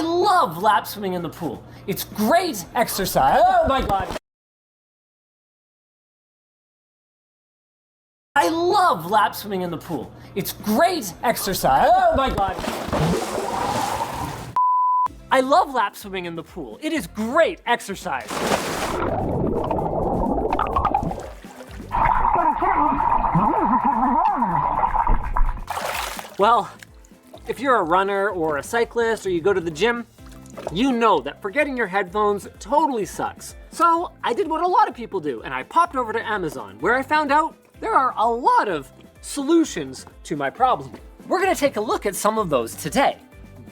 I love lap swimming in the pool. It's great exercise. Oh my God. I love lap swimming in the pool. It's great exercise. Oh my God. I love lap swimming in the pool. It is great exercise. Well, if you're a runner or a cyclist or you go to the gym, you know that forgetting your headphones totally sucks. So I did what a lot of people do, and I popped over to Amazon, where I found out there are a lot of solutions to my problem. We're gonna take a look at some of those today.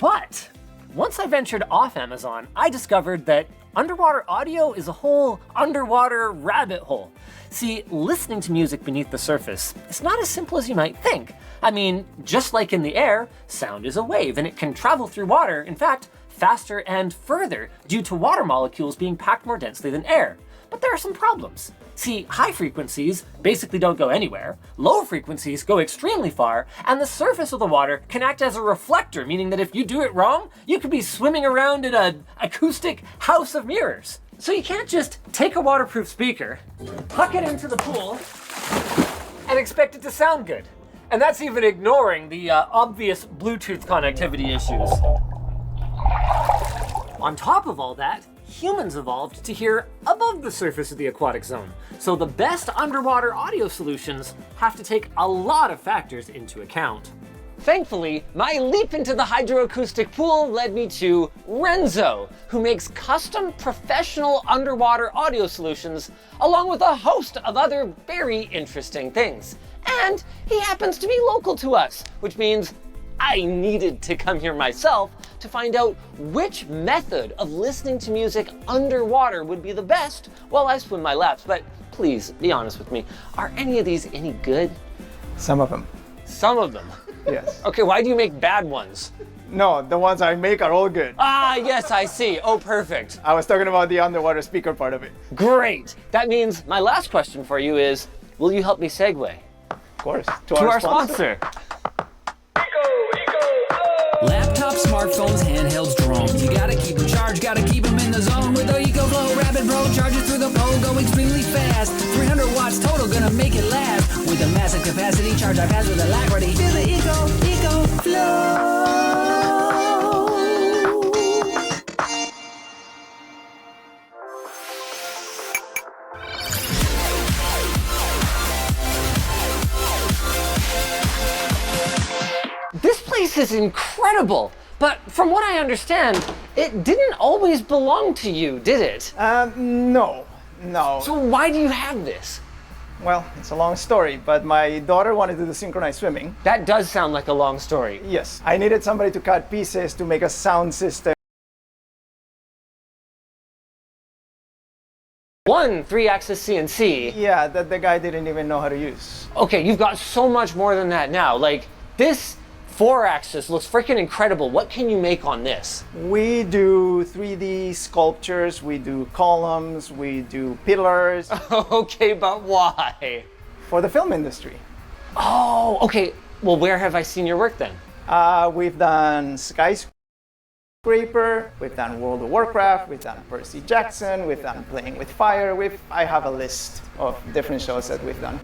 But once I ventured off Amazon, I discovered that underwater audio is a whole underwater rabbit hole. See, listening to music beneath the surface is not as simple as you might think. I mean, just like in the air, sound is a wave and it can travel through water, in fact, faster and further due to water molecules being packed more densely than air. But there are some problems. See, high frequencies basically don't go anywhere, low frequencies go extremely far, and the surface of the water can act as a reflector, meaning that if you do it wrong, you could be swimming around in an acoustic house of mirrors. So you can't just take a waterproof speaker, huck it into the pool, and expect it to sound good. And that's even ignoring the obvious Bluetooth connectivity issues. On top of all that, humans evolved to hear above the surface of the aquatic zone. So the best underwater audio solutions have to take a lot of factors into account. Thankfully, my leap into the hydroacoustic pool led me to Renzo, who makes custom professional underwater audio solutions, along with a host of other very interesting things. And he happens to be local to us, which means I needed to come here myself to find out which method of listening to music underwater would be the best while I swim my laps. But please be honest with me, are any of these any good? Some of them. Some of them? Yes. Okay, why do you make bad ones? No, the ones I make are all good. Ah, yes, I see. Oh, perfect. I was talking about the underwater speaker part of it. Great. That means my last question for you is, will you help me segue? Of course. To our sponsor. Laptops, smartphones, handhelds, drones. You gotta keep them charged, gotta keep them in the zone. With the EcoFlow Rapid Pro, charge it through the pole, go extremely fast. 300 watts total, gonna make it last. With a massive capacity, charge iPads with alacrity. Feel the EcoFlow. This place is incredible, but from what I understand, it didn't always belong to you, did it? No. So why do you have this? Well, it's a long story, but my daughter wanted to do synchronized swimming. That does sound like a long story. Yes. I needed somebody to cut pieces to make a sound system. One 3-axis CNC. Yeah, that the guy didn't even know how to use. Okay, you've got so much more than that now. Like, this 4-axis looks freaking incredible. What can you make on this? We do 3D sculptures, we do columns, we do pillars. Okay, but why? For the film industry. Oh, okay. Well, where have I seen your work then? We've done Skyscraper, we've done World of Warcraft, we've done Percy Jackson, we've done Playing with Fire. I have a list of different shows that we've done.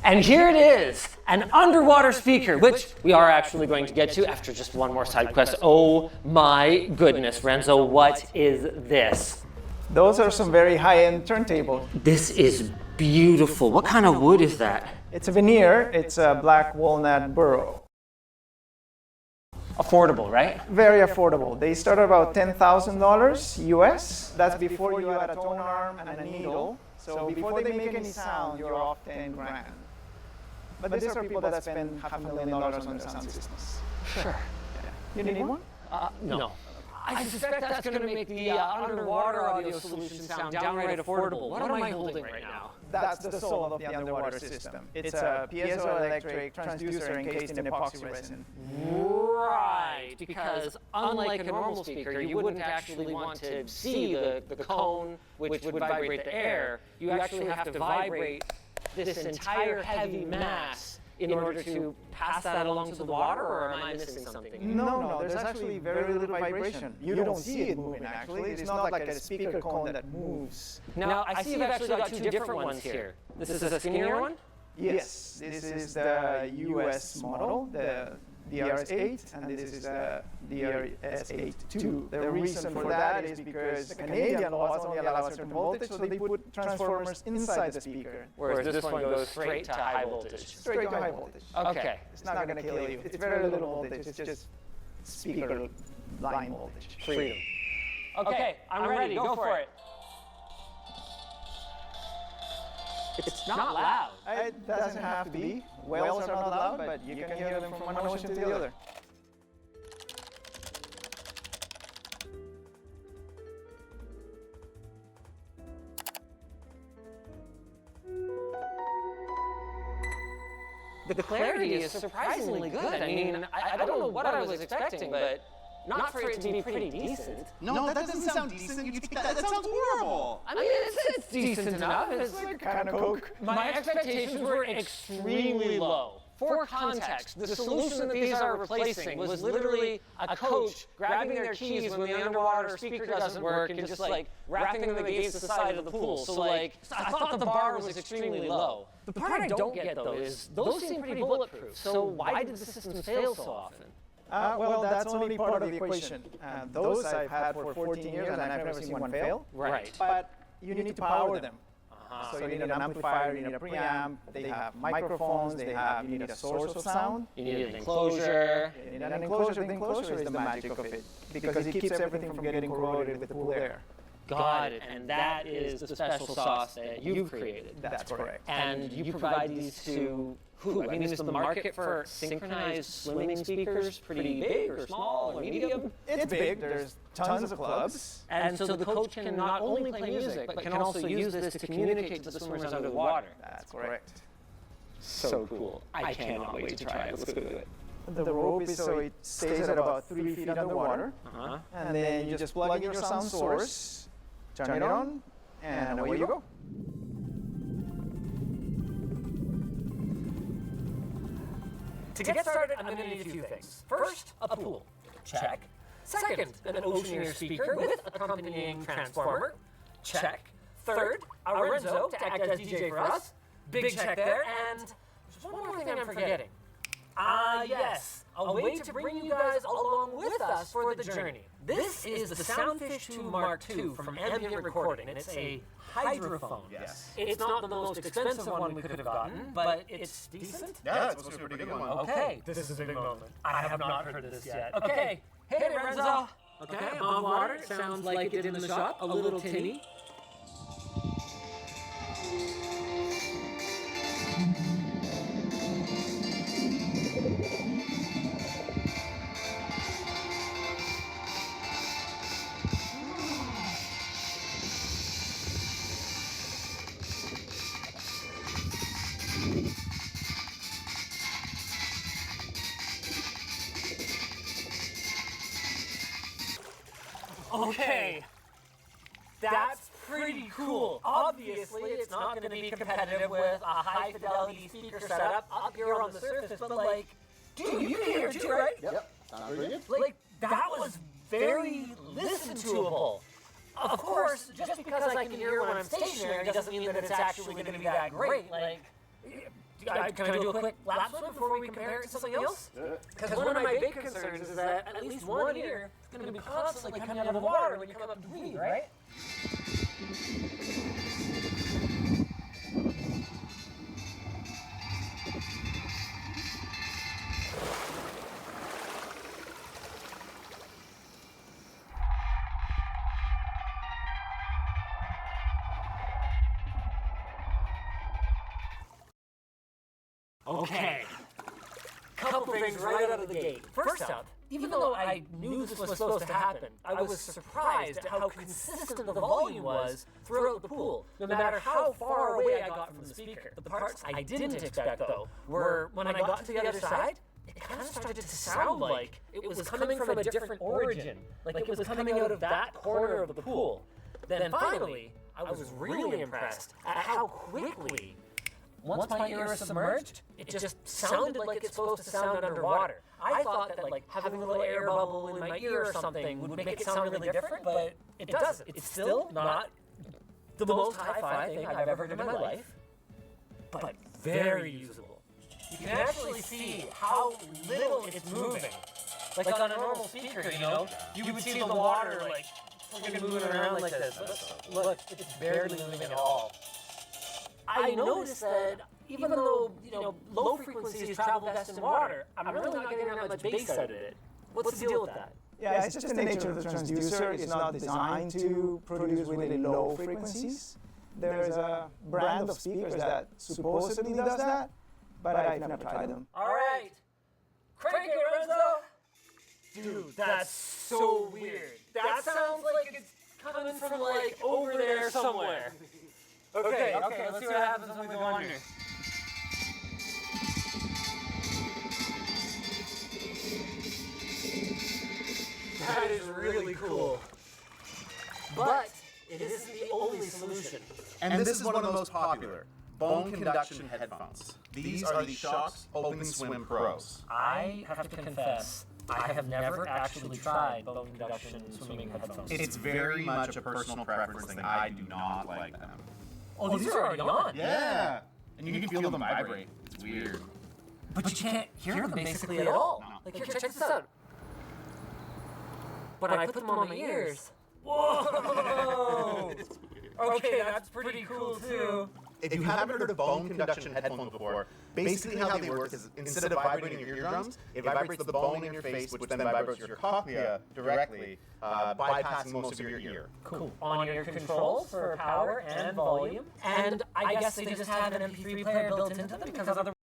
And here it is, an underwater speaker, which we are actually going to get to after just one more side quest. Oh my goodness, Renzo, what is this? Those are some very high-end turntables. This is beautiful. What kind of wood is that? It's a veneer. It's a black walnut burrow. Affordable, right? Very affordable. They start at about $10,000 US. That's before you add a tone arm and a needle. So before they make any sound, you're off 10 grand. But these are people that spend $500,000 on their sound systems. Sure. Yeah. You need one? No. I suspect that's going to make the underwater audio solution sound downright affordable. What am I holding right now? That's the soul of the underwater system. It's a piezoelectric transducer encased in epoxy resin. Right, because unlike a normal speaker, you wouldn't actually want to see the cone, which would vibrate the air. You actually have to vibrate this entire heavy mass in order to pass that along to the water, or am I missing something? No, there's actually very little vibration. You don't see it moving actually. It's not like a speaker cone that moves. Now, I see you've actually got two different ones here. This is a skinnier one? Yes, this is the US model, the DRS8, and this is the DRS8 II. The reason for that is because the Canadian laws only allow a certain voltage, so they put transformers inside the speaker. Whereas this one goes straight to high voltage. Straight to high voltage. Okay. It's not going to kill you. It's very little voltage. It's just speaker line voltage. Freedom. Okay, I'm ready. Go for it. It's not loud. It doesn't have to be. Whales are not loud, but you can hear them from one ocean to the other. The clarity is surprisingly good. I mean, I don't know what I was expecting, but not for it to be pretty decent. No, that doesn't sound decent. That sounds horrible. I mean, it's decent enough. It's Like kind of Coke. my expectations were extremely low. For context, the solution that these are replacing was literally a coach grabbing their keys when the underwater speaker doesn't work and just like wrapping them against the side of the pool. So like, I thought the bar was extremely low. The part I don't get though is those seem pretty bulletproof. So why did the systems fail so often? Well, that's only part of the equation. Those I've had for 14 years and I've never seen one fail. Right. But you need to power them. So you need an amplifier, you need a preamp, they have microphones, you need a source of sound. You need an enclosure. You need an enclosure. The enclosure is the magic of it because it keeps everything from getting corroded with the pool air. Got it. And that is the special sauce that you've created. That's correct. And you provide these to who? I mean, is the market for synchronized swimming speakers pretty big or small or medium? It's big. There's tons of clubs. And so the coach can not only play music, but can also use this to communicate to the swimmers under the water. That's correct. So cool. I cannot wait to try it. Let's go do it. The rope is so it stays at about 3 feet underwater. And then you just plug in your sound source, turn it on, and away you go. To get started, I'm going to need a few things. First, a pool. Check. Second, an oceaneer speaker with accompanying transformer. Check. Third, a Renzo to act as DJ for us. Big check there. And there's one more thing I'm forgetting. Yes. A way to bring you guys along with us for the journey. This is the Soundfish 2 Mark II from Ambient Recording. It's a hydrophone. Yes. It's not the most expensive one we could have gotten, but it's decent. Yeah, it's supposed to be a pretty good one. Okay, this is a big moment. I have not heard of this yet. Okay, hit it, Renzo. Okay, above water. Sounds like it in the shop. A little tinny. Okay, that's pretty cool. Obviously, it's not going to be competitive with a high-fidelity speaker setup up here on the surface, but like, dude, you can hear it too, right? Yep. Sounds pretty good. Like, that was very listen-to-able. Of course, just because I can hear when I'm stationary doesn't mean that it's actually going to be that great. Like, can I do a quick lap swim before we compare it to something else? Because one of my big concerns is that at least one ear is going to be constantly coming out of the water when you come up to breathe, right? Okay. Couple things right out of the gate. First up, even though I knew this was supposed to happen, I was surprised at how consistent the volume was throughout the pool, no matter how far away I got from the speaker. The parts I didn't expect, though, were when I got to the other side, it kind of started to sound like it was coming from a different origin, like it was coming out of that corner of the pool. Then finally, I was really impressed at how quickly once my ear is submerged, it just sounded like it's supposed to sound underwater. I thought that like having a little air bubble in my ear or something would make it sound really different, but it doesn't. It's still not the most hi-fi thing I've ever heard in my life, but very usable. You can actually see how little it's moving. Like on a normal speaker, you know, you would see the water like freaking moving around like this. Look, it's barely moving at all. I noticed that even though, you know, low frequencies travel best in water, I'm really not getting that much bass out of it. What's the deal with that? Yeah, it's just the nature of the transducer. It's not designed to produce really low frequencies. There's a brand of speakers that supposedly does that, but I've never tried them. All right, crank it, Renzo! Dude, that's so weird. That sounds like it's coming from like over there somewhere. Okay, let's see what happens when we go under. That is really cool. But it isn't the only solution. And this is one of the most popular. Bone conduction headphones. These are the Shox Open Swim Pros. I have to confess, I have never actually tried bone conduction swimming headphones. It's very much a personal preference thing. I do not like them. Oh, these are already on. Yeah. And you can feel them vibrate. It's weird. But you can't hear them basically at all. No. Like, here, check this out. But I put them on my ears. Whoa! Okay, that's pretty cool too. If you haven't heard of bone conduction headphones before, basically how they work is instead of vibrating your eardrums, it vibrates the bone in your face, which then vibrates your cochlea directly, bypassing most of your ear. Cool. On ear controls for power and volume. And I guess they just have an MP3 player built into them because otherwise.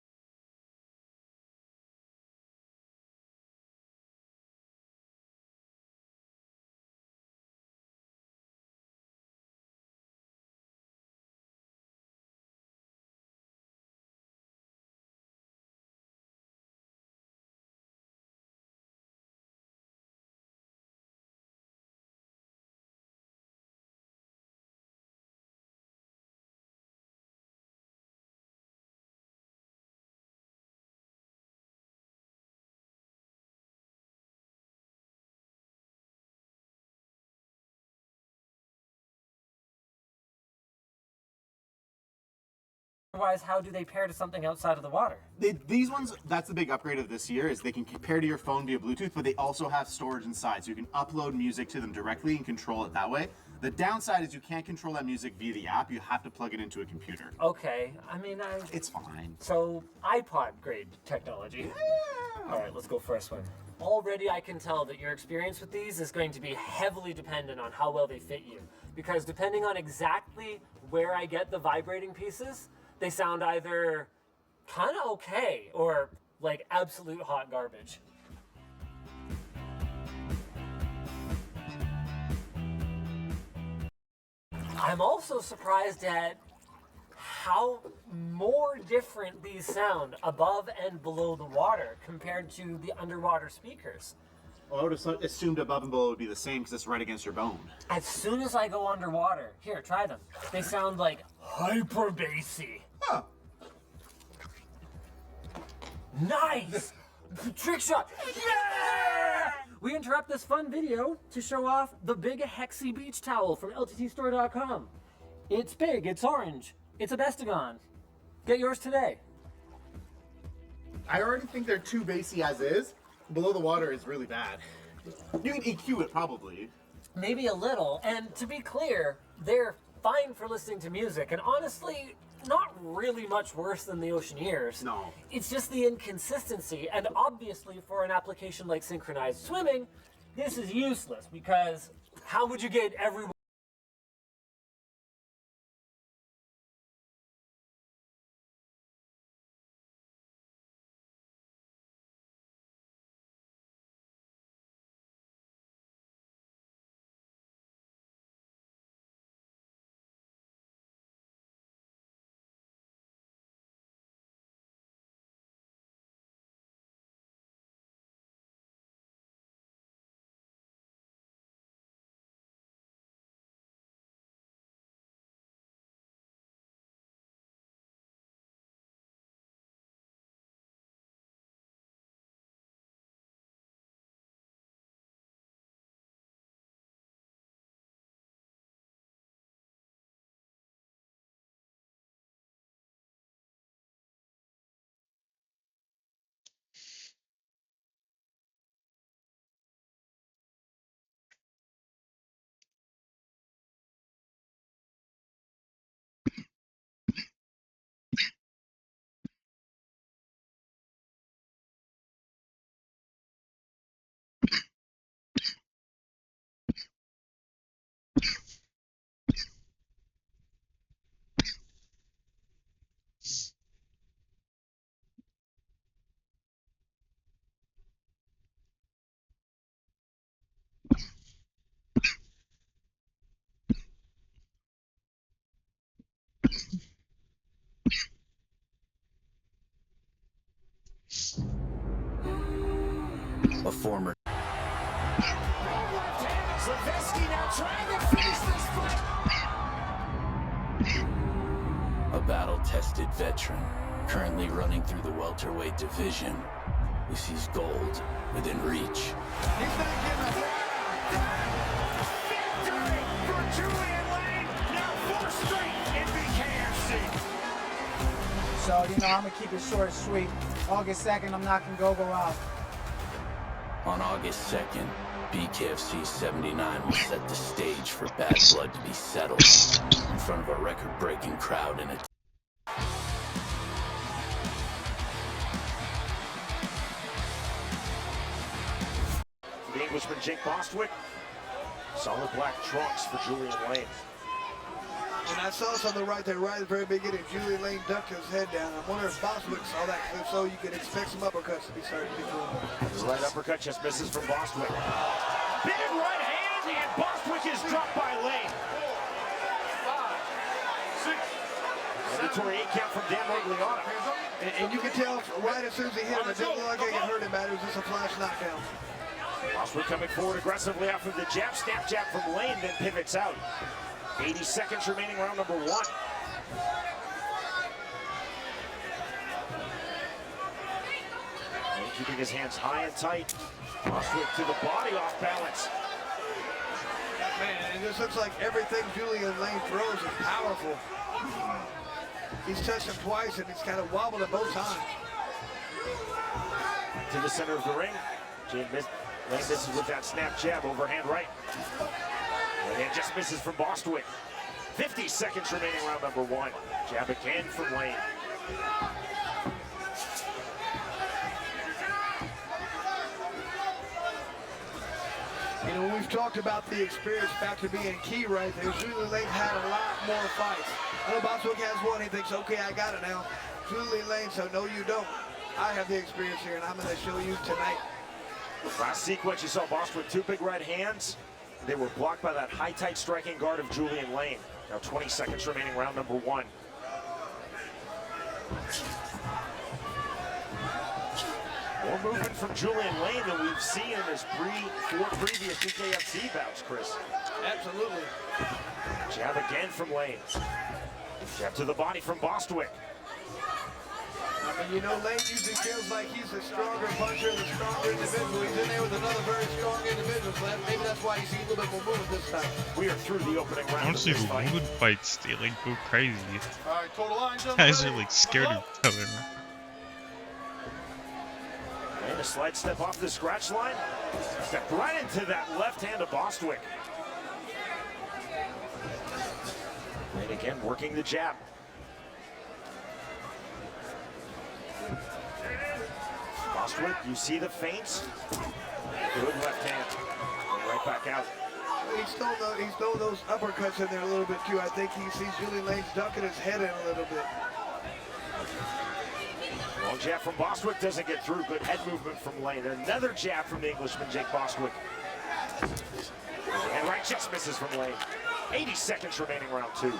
Otherwise, how do they pair to something outside of the water? These ones, that's the big upgrade of this year, is they can pair to your phone via Bluetooth, but they also have storage inside, so you can upload music to them directly and control it that way. The downside is you can't control that music via the app, you have to plug it into a computer. Okay, I mean, It's fine. So, iPod grade technology. Yeah. All right, let's go for a swim. Already I can tell that your experience with these is going to be heavily dependent on how well they fit you. Because depending on exactly where I get the vibrating pieces, they sound either kind of okay or like absolute hot garbage. I'm also surprised at how more different these sound above and below the water compared to the underwater speakers. Well, I would have assumed above and below would be the same because it's right against your bone. As soon as I go underwater, here, try them. They sound like hyper bassy. Huh. Nice! Trick shot! Yeah! We interrupt this fun video to show off the big Hexy beach towel from LTTstore.com. It's big, it's orange, it's a Bestagon. Get yours today. I already think they're too bassy as is. Below the water is really bad. You can EQ it probably. Maybe a little, and to be clear, they're fine for listening to music, and honestly, not really much worse than the Oceaneers. No. It's just the inconsistency, and obviously for an application like synchronized swimming, this is useless, because how would you get everyone A former a battle-tested veteran, currently running through the welterweight division, who sees gold within reach. He's not getting a victory for Julian Lane. Now 4 straight in BKFC. So, I'm gonna keep it short and sweet. August 2nd, I'm knocking Gogo out. On August 2nd, BKFC 79 will set the stage for Bad Blood to be settled in front of a record-breaking crowd in a The Englishman Jake Bostwick. Solid black trunks for Julian Lane. And I saw something right there, right at the very beginning. Julian Lane ducked his head down. I wonder if Bostwick saw that clip, so you can expect some uppercuts to be starting to be thrown. The right uppercut just misses from Bostwick. Big right hand, and Bostwick is dropped by Lane. 5, 6, mandatory 8 count from Dan Rogliano. And you can tell right as soon as he hit him, it didn't look like it hurt him bad. It was just a flash knockdown. Bostwick coming forward aggressively after the jab, snap jab from Lane, then pivots out. 80 seconds remaining, round number 1. Lane keeping his hands high and tight. Bostwick to the body, off balance. Man, it just looks like everything Julian Lane throws is powerful. He's touched him twice, and he's kind of wobbled at both times. To the center of the ring. Lane misses with that snap jab, overhand right. And just misses from Bostwick. 50 seconds remaining, round number 1. Jab again from Lane. You know, we've talked about the experience factor being key right there. Julian Lane had a lot more fights. I know Bostwick has one, he thinks, okay, I got it now. Julian Lane, so no, you don't. I have the experience here, and I'm going to show you tonight. Last sequence, you saw Bostwick 2 big right hands. They were blocked by that high, tight striking guard of Julian Lane. Now 20 seconds remaining, round number 1. More movement from Julian Lane than we've seen in his 4 previous BKFC bouts, Chris. Absolutely. Jab again from Lane. Jab to the body from Bostwick. I mean, you know, Lane usually feels like he's the stronger puncher, the stronger individual. He's in there with another very strong individual, so maybe that's why you see a little bit more movement this time. We are through the opening round. Honestly, of this the fight. wood fights, they like go crazy. Alright, total lines up. Guys are like scared of each other. And a slight step off the scratch line. Stepped right into that left hand of Bostwick. And again, working the jab. Bostwick, you see the feints. Good left hand. And right back out. He's throwing those uppercuts in there a little bit too. I think he sees Julian Lane's ducking his head in a little bit. Long jab from Bostwick doesn't get through. Good head movement from Lane. Another jab from the Englishman, Jake Bostwick. And right just misses from Lane. 80 seconds remaining, round 2.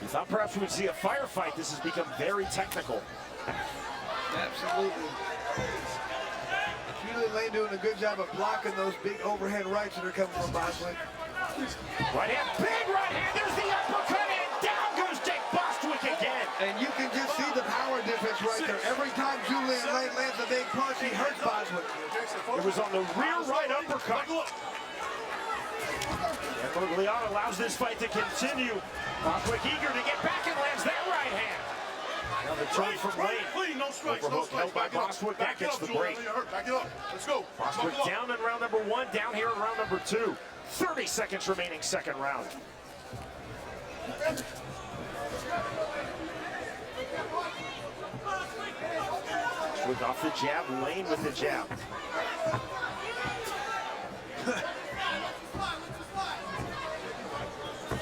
You thought perhaps we would see a firefight. This has become very technical. Absolutely. Julian Lane doing a good job of blocking those big overhead rights that are coming from Bostwick. Right hand, big right hand. There's the uppercut, and down goes Jake Bostwick again. And you can just see the power difference right there. Every time Julian Lane lands a big punch, he hurts Bostwick. It was on the rear right uppercut. And Rogliano allows this fight to continue. Bostwick eager to get back and lands that right hand. Now the turn from Lane. Clean, no strikes, no Overhook strikes. held by Bostwick. That gets the break. Back it up. Let's go. Bostwick down in round number 1, down here in round number 2. 30 seconds remaining, second round. Bostwick off the jab, Lane with the jab.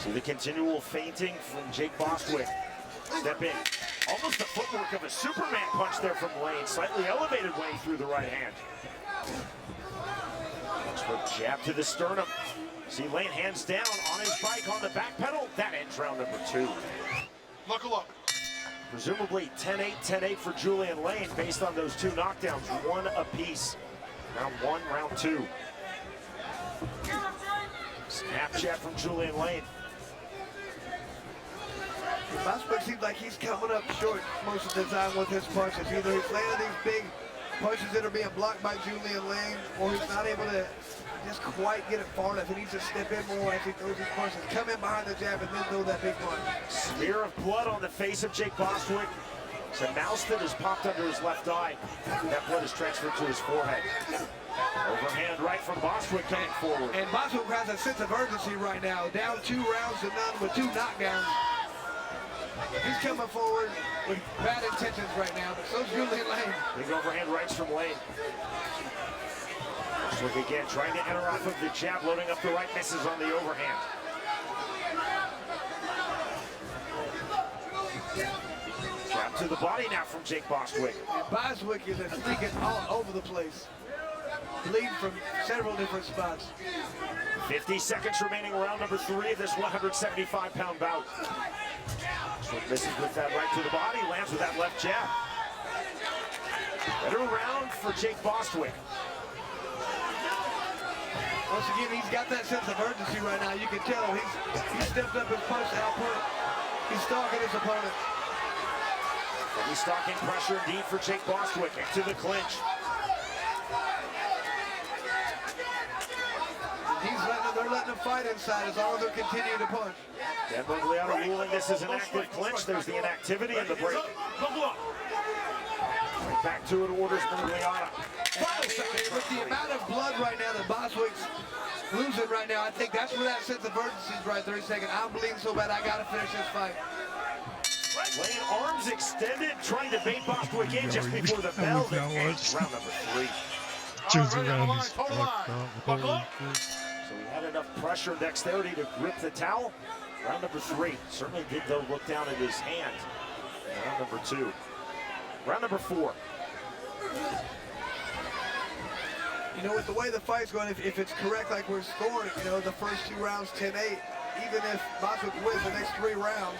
See the continual feinting from Jake Bostwick. Step in. Almost the footwork of a Superman punch there from Lane. Slightly elevated Lane through the right hand. Jab to the sternum. See Lane hands down on his bike on the back pedal. That ends round number 2. Knuckle up. Presumably 10-8, 10-8 for Julian Lane based on those 2 knockdowns, 1 apiece. Round 1, round 2. Snap jab from Julian Lane. Bostwick seems like he's coming up short most of the time with his punches. Either he's landing these big punches that are being blocked by Julian Lane, or he's not able to just quite get it far enough. He needs to step in more as he throws his punches. Come in behind the jab and then throw that big punch. Smear of blood on the face of Jake Bostwick. It's a mouse that has popped under his left eye. That blood is transferred to his forehead. Overhand right from Bostwick coming forward. And Bostwick has a sense of urgency right now. Down 2 rounds to none with 2 knockdowns. He's coming forward with bad intentions right now, but so's Julian Lane. Big overhand rights from Lane. Bostwick again trying to enter off of the jab, loading up the right, misses on the overhand. Jab to the body now from Jake Bostwick. And Bostwick is sneaking all over the place. Bleeding from several different spots. 50 seconds remaining, round number 3 of this 175-pound bout. Bostwick misses with that right to the body, lands with that left jab. Better round for Jake Bostwick. Once again, he's got that sense of urgency right now. You can tell he's stepped up his punch output. He's stalking his opponent. He's stalking pressure indeed for Jake Bostwick into the clinch. They're letting him fight inside as long as they're continuing to punch. Dan Bugliano ruling this is an active clinch. There's the inactivity in the break. Right back to it, orders Bugliano. With the amount of blood right now that Bostwick's losing right now, I think that's where that sense of urgency is right there. He's thinking, I'm bleeding so bad, I gotta finish this fight. Lane arms extended, trying to bait Bostwick in just before the bell. That ends round number 3. Turns around, he's fucked up. Holy shit. So he had enough pressure and dexterity to grip the towel. Round number 3. Certainly did, though, look down at his hand. Round number 2. Round number 4. You know, with the way the fight's going, if it's correct like we're scoring, you know, the first 2 rounds 10-8, even if Bostwick wins the next 3 rounds,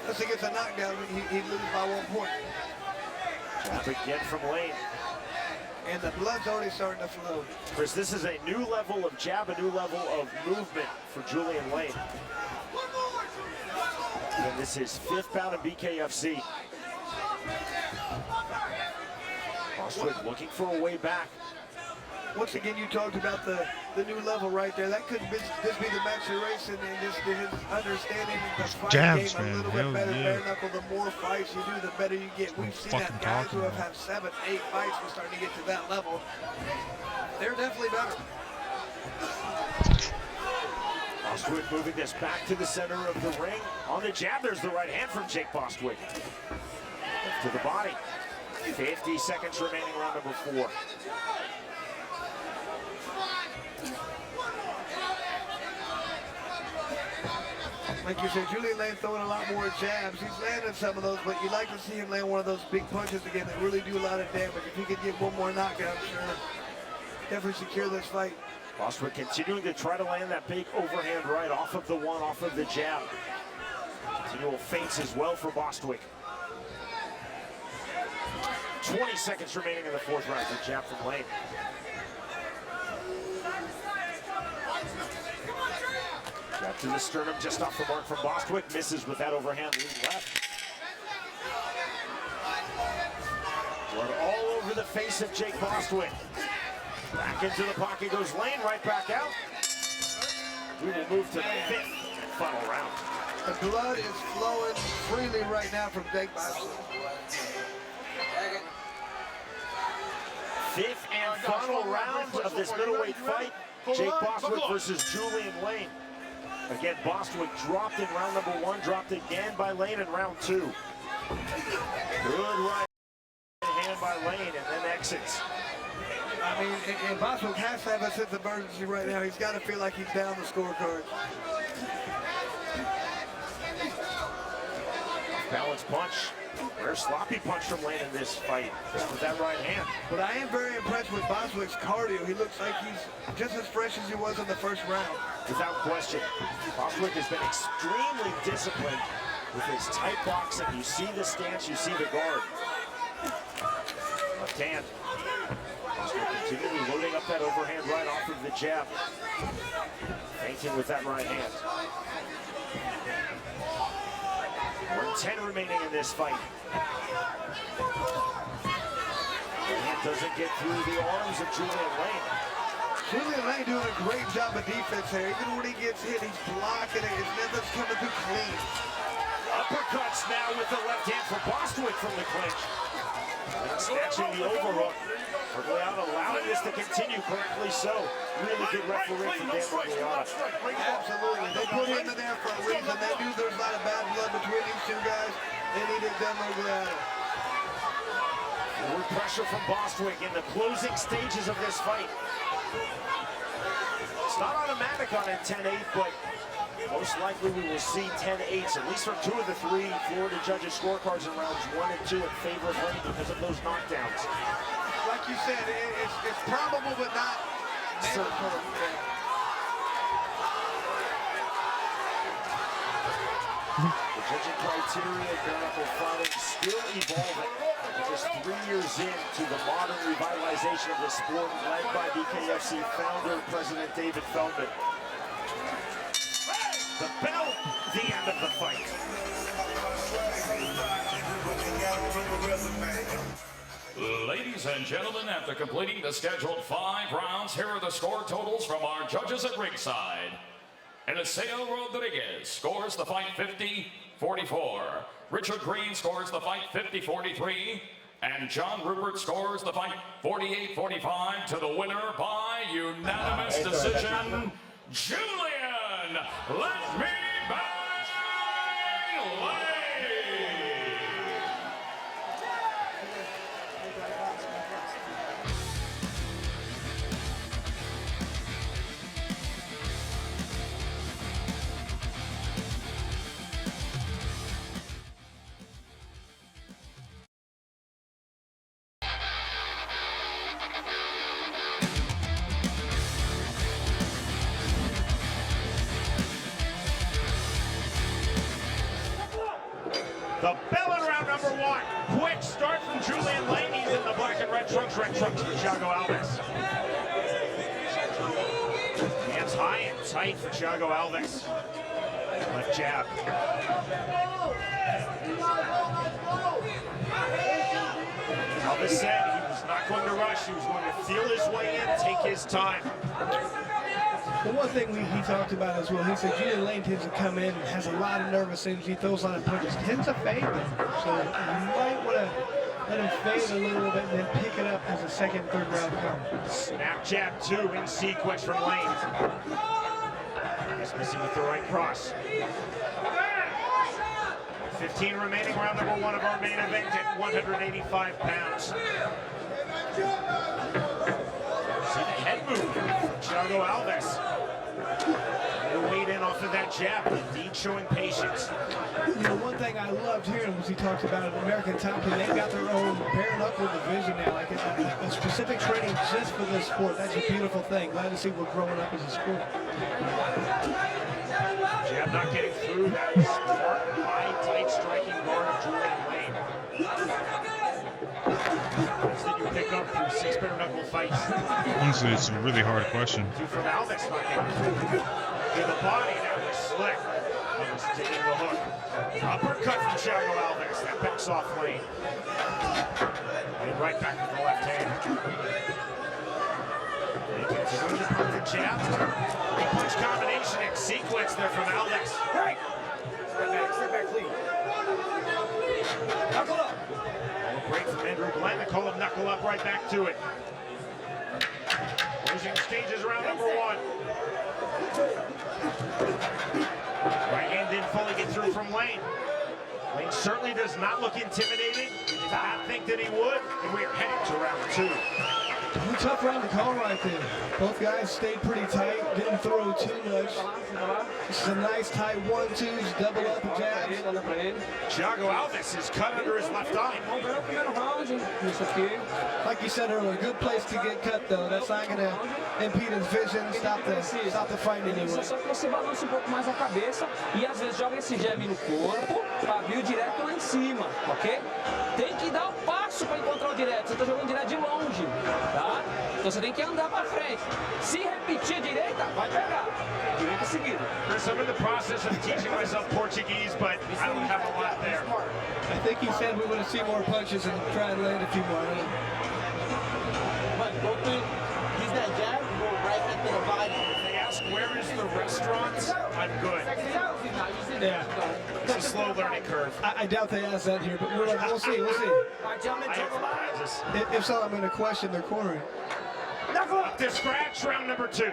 unless he gets a knockdown, he'd lose by 1 point. Jab again from Lane. And the blood's already starting to flow. Chris, this is a new level of jab, a new level of movement for Julian Lane. And this is 5th bout in BKFC. Bostwick looking for a way back. Once again, you talked about the new level right there. That could just be the maturation and just his understanding of the fight Jabs, game a man. little bit better. Hell yeah. Bare knuckle, the more fights you do, the better you get. We've seen that guys who have had 7, 8 fights are starting to get to that level. They're definitely better. Bostwick moving this back to the center of the ring. On the jab, there's the right hand from Jake Bostwick. To the body. 50 seconds remaining, round number 4. Like you said, Julian Lane throwing a lot more jabs. He's landing some of those, but you like to see him land one of those big punches again that really do a lot of damage. If he could get one more knockdown, sure, definitely secure this fight. Bostwick continuing to try to land that big overhand right off of the one, off of the jab. Continual feints as well for Bostwick. 20 seconds remaining in the 4th round. The jab from Lane. Jab to the sternum, just off the mark from Bostwick. Misses with that overhand lead left. Blood all over the face of Jake Bostwick. Back into the pocket goes Lane, right back out. We will move to the 5th and final round. The blood is flowing freely right now from Jake Bostwick. 5th and final round of this middleweight fight. Jake Bostwick versus Julian Lane. Again, Bostwick dropped in round number 1, dropped again by Lane in round 2. Good right hand by Lane, and then exits. I mean, and Bostwick has to have a sense of urgency right now. He's got to feel like he's down the scorecard. Balance punch Rare sloppy punch from Lane in this fight, just with that right hand. But I am very impressed with Bostwick's cardio. He looks like he's just as fresh as he was in the first round. Without question, Bostwick has been extremely disciplined with his tight boxing. You see the stance, you see the guard. Left hand. Bostwick continually loading up that overhand right off of the jab. Feinting with that right hand. 110 remaining in this fight. And doesn't get through the arms of Julian Lane. Julian Lane doing a great job of defense here. Even when he gets hit, he's blocking it. His nothing's coming through clean. Uppercuts now with the left hand for Bostwick from the clinch. And snatching the overhook. Gugliotta allowing this to continue, correctly so. Really good referee from Dan Gugliotta. Absolutely. They put him in there for a reason. They knew there was a lot of bad blood between these two guys. They needed Dan Gugliotta. Forward pressure from Bostwick in the closing stages of this fight. It's not automatic on a 10-8, but most likely we will see 10-8s, at least from 2 of the 3 Florida judges' scorecards in rounds 1 and 2 in favor of Lane because of those knockdowns. Like you said, it's probable but not mandatory. The judging criteria of bare-knuckle fighting still evolving. Just 3 years into the modern revitalization of the sport, led by BKFC founder, President David Feldman. The bell, the end of the fight. Ladies and gentlemen, after completing the scheduled 5 rounds, here are the score totals from our judges at ringside. Eliseo Rodriguez scores the fight 50-44. Richard Green scores the fight 50-43. And John Rupert scores the fight 48-45 to the winner by unanimous decision, Julian Let Me Bang Lane. The bell in round number 1. Quick start from Julian Lane. He's in the black and red trunks for Thiago Alves. Hands high and tight for Thiago Alves. Left jab. Alves said he was not going to rush. He was going to feel his way in, take his time. The one thing he talked about as well, he said Julian Lane tends to come in and has a lot of nervous energy, throws a lot of punches, tends to fade them. So you might want to let him fade a little bit and then pick it up as the second, third round comes. Snap jab 2 in sequence from Lane. He's missing with the right cross. 15 remaining, round number 1 of our main event at 185 pounds. See the head move from Thiago Alves. He'll wade in off of that jab, indeed showing patience. You know, one thing I loved hearing was he talked about an American Top Team. They've got their own bare knuckle division now, like a specific training just for this sport. That's a beautiful thing. Glad to see we're growing up as a sport. Jab not getting through that smart, high, tight striking guard of Julian Lane. That you pick up through 6 bare knuckle fights. Honestly, it's a really hard question. 2 from Alves not getting through. To the body, now he's slick. Alves taking the hook. Uppercut from Thiago Alves. That backs off Lane. And right back with the left hand. Continuing to put the jab. 3-punch combination in sequence there from Alves. Right. Step back clean. Knuckle up. Break from Andrew Glenn, the call of knuckle up, right back to it. Closing stages, round number 1. Right hand didn't fully get through from Lane. Lane certainly does not look intimidated. He did not think that he would, and we are heading to round 2. Tough round to call right there. Both guys stayed pretty tight, didn't throw too much. This is a nice tight 1-2s, double up jabs. Thiago Alves is cut under his left eye. Like you said earlier, good place to get cut though. That's not going to impede his vision, stop the fight anyway. Só que você balança um pouco mais a cabeça e às vezes joga esse jab no corpo, pavio direto lá em cima, ok? Tem que dar um passo para encontrar o direto. Você está jogando direto de longe, tá? Então você tem que andar para frente. Se repetir a direita, vai pegar. Direita seguida. Chris, I'm in the process of teaching myself Portuguese, but I don't have a lot there. I think he said we want to see more punches and try and land a few more. But go through, use that jab, go right into the body. If they ask where is the restaurant, I'm good. Yeah. It's a slow learning curve. I doubt they asked that here, but we'll see. We'll see. If so, I'm going to question their cornering. Up to scratch, round number 2.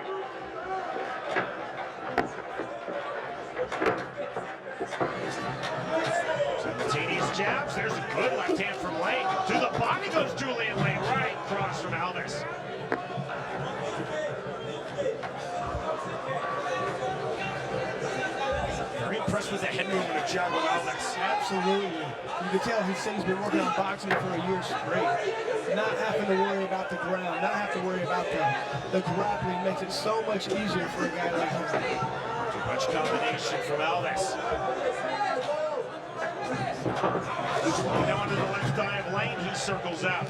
Simultaneous jabs. There's a good left hand from Lane. To the body goes Julian Lane. Right cross from Alves. Very impressed with the head movement of Thiago Alves. Absolutely. You can tell he's been working on boxing for a year straight. Not having to worry about the ground, not have to worry about the grappling makes it so much easier for a guy like him. Too much combination from Alves. Now under the left eye of Lane, he circles out.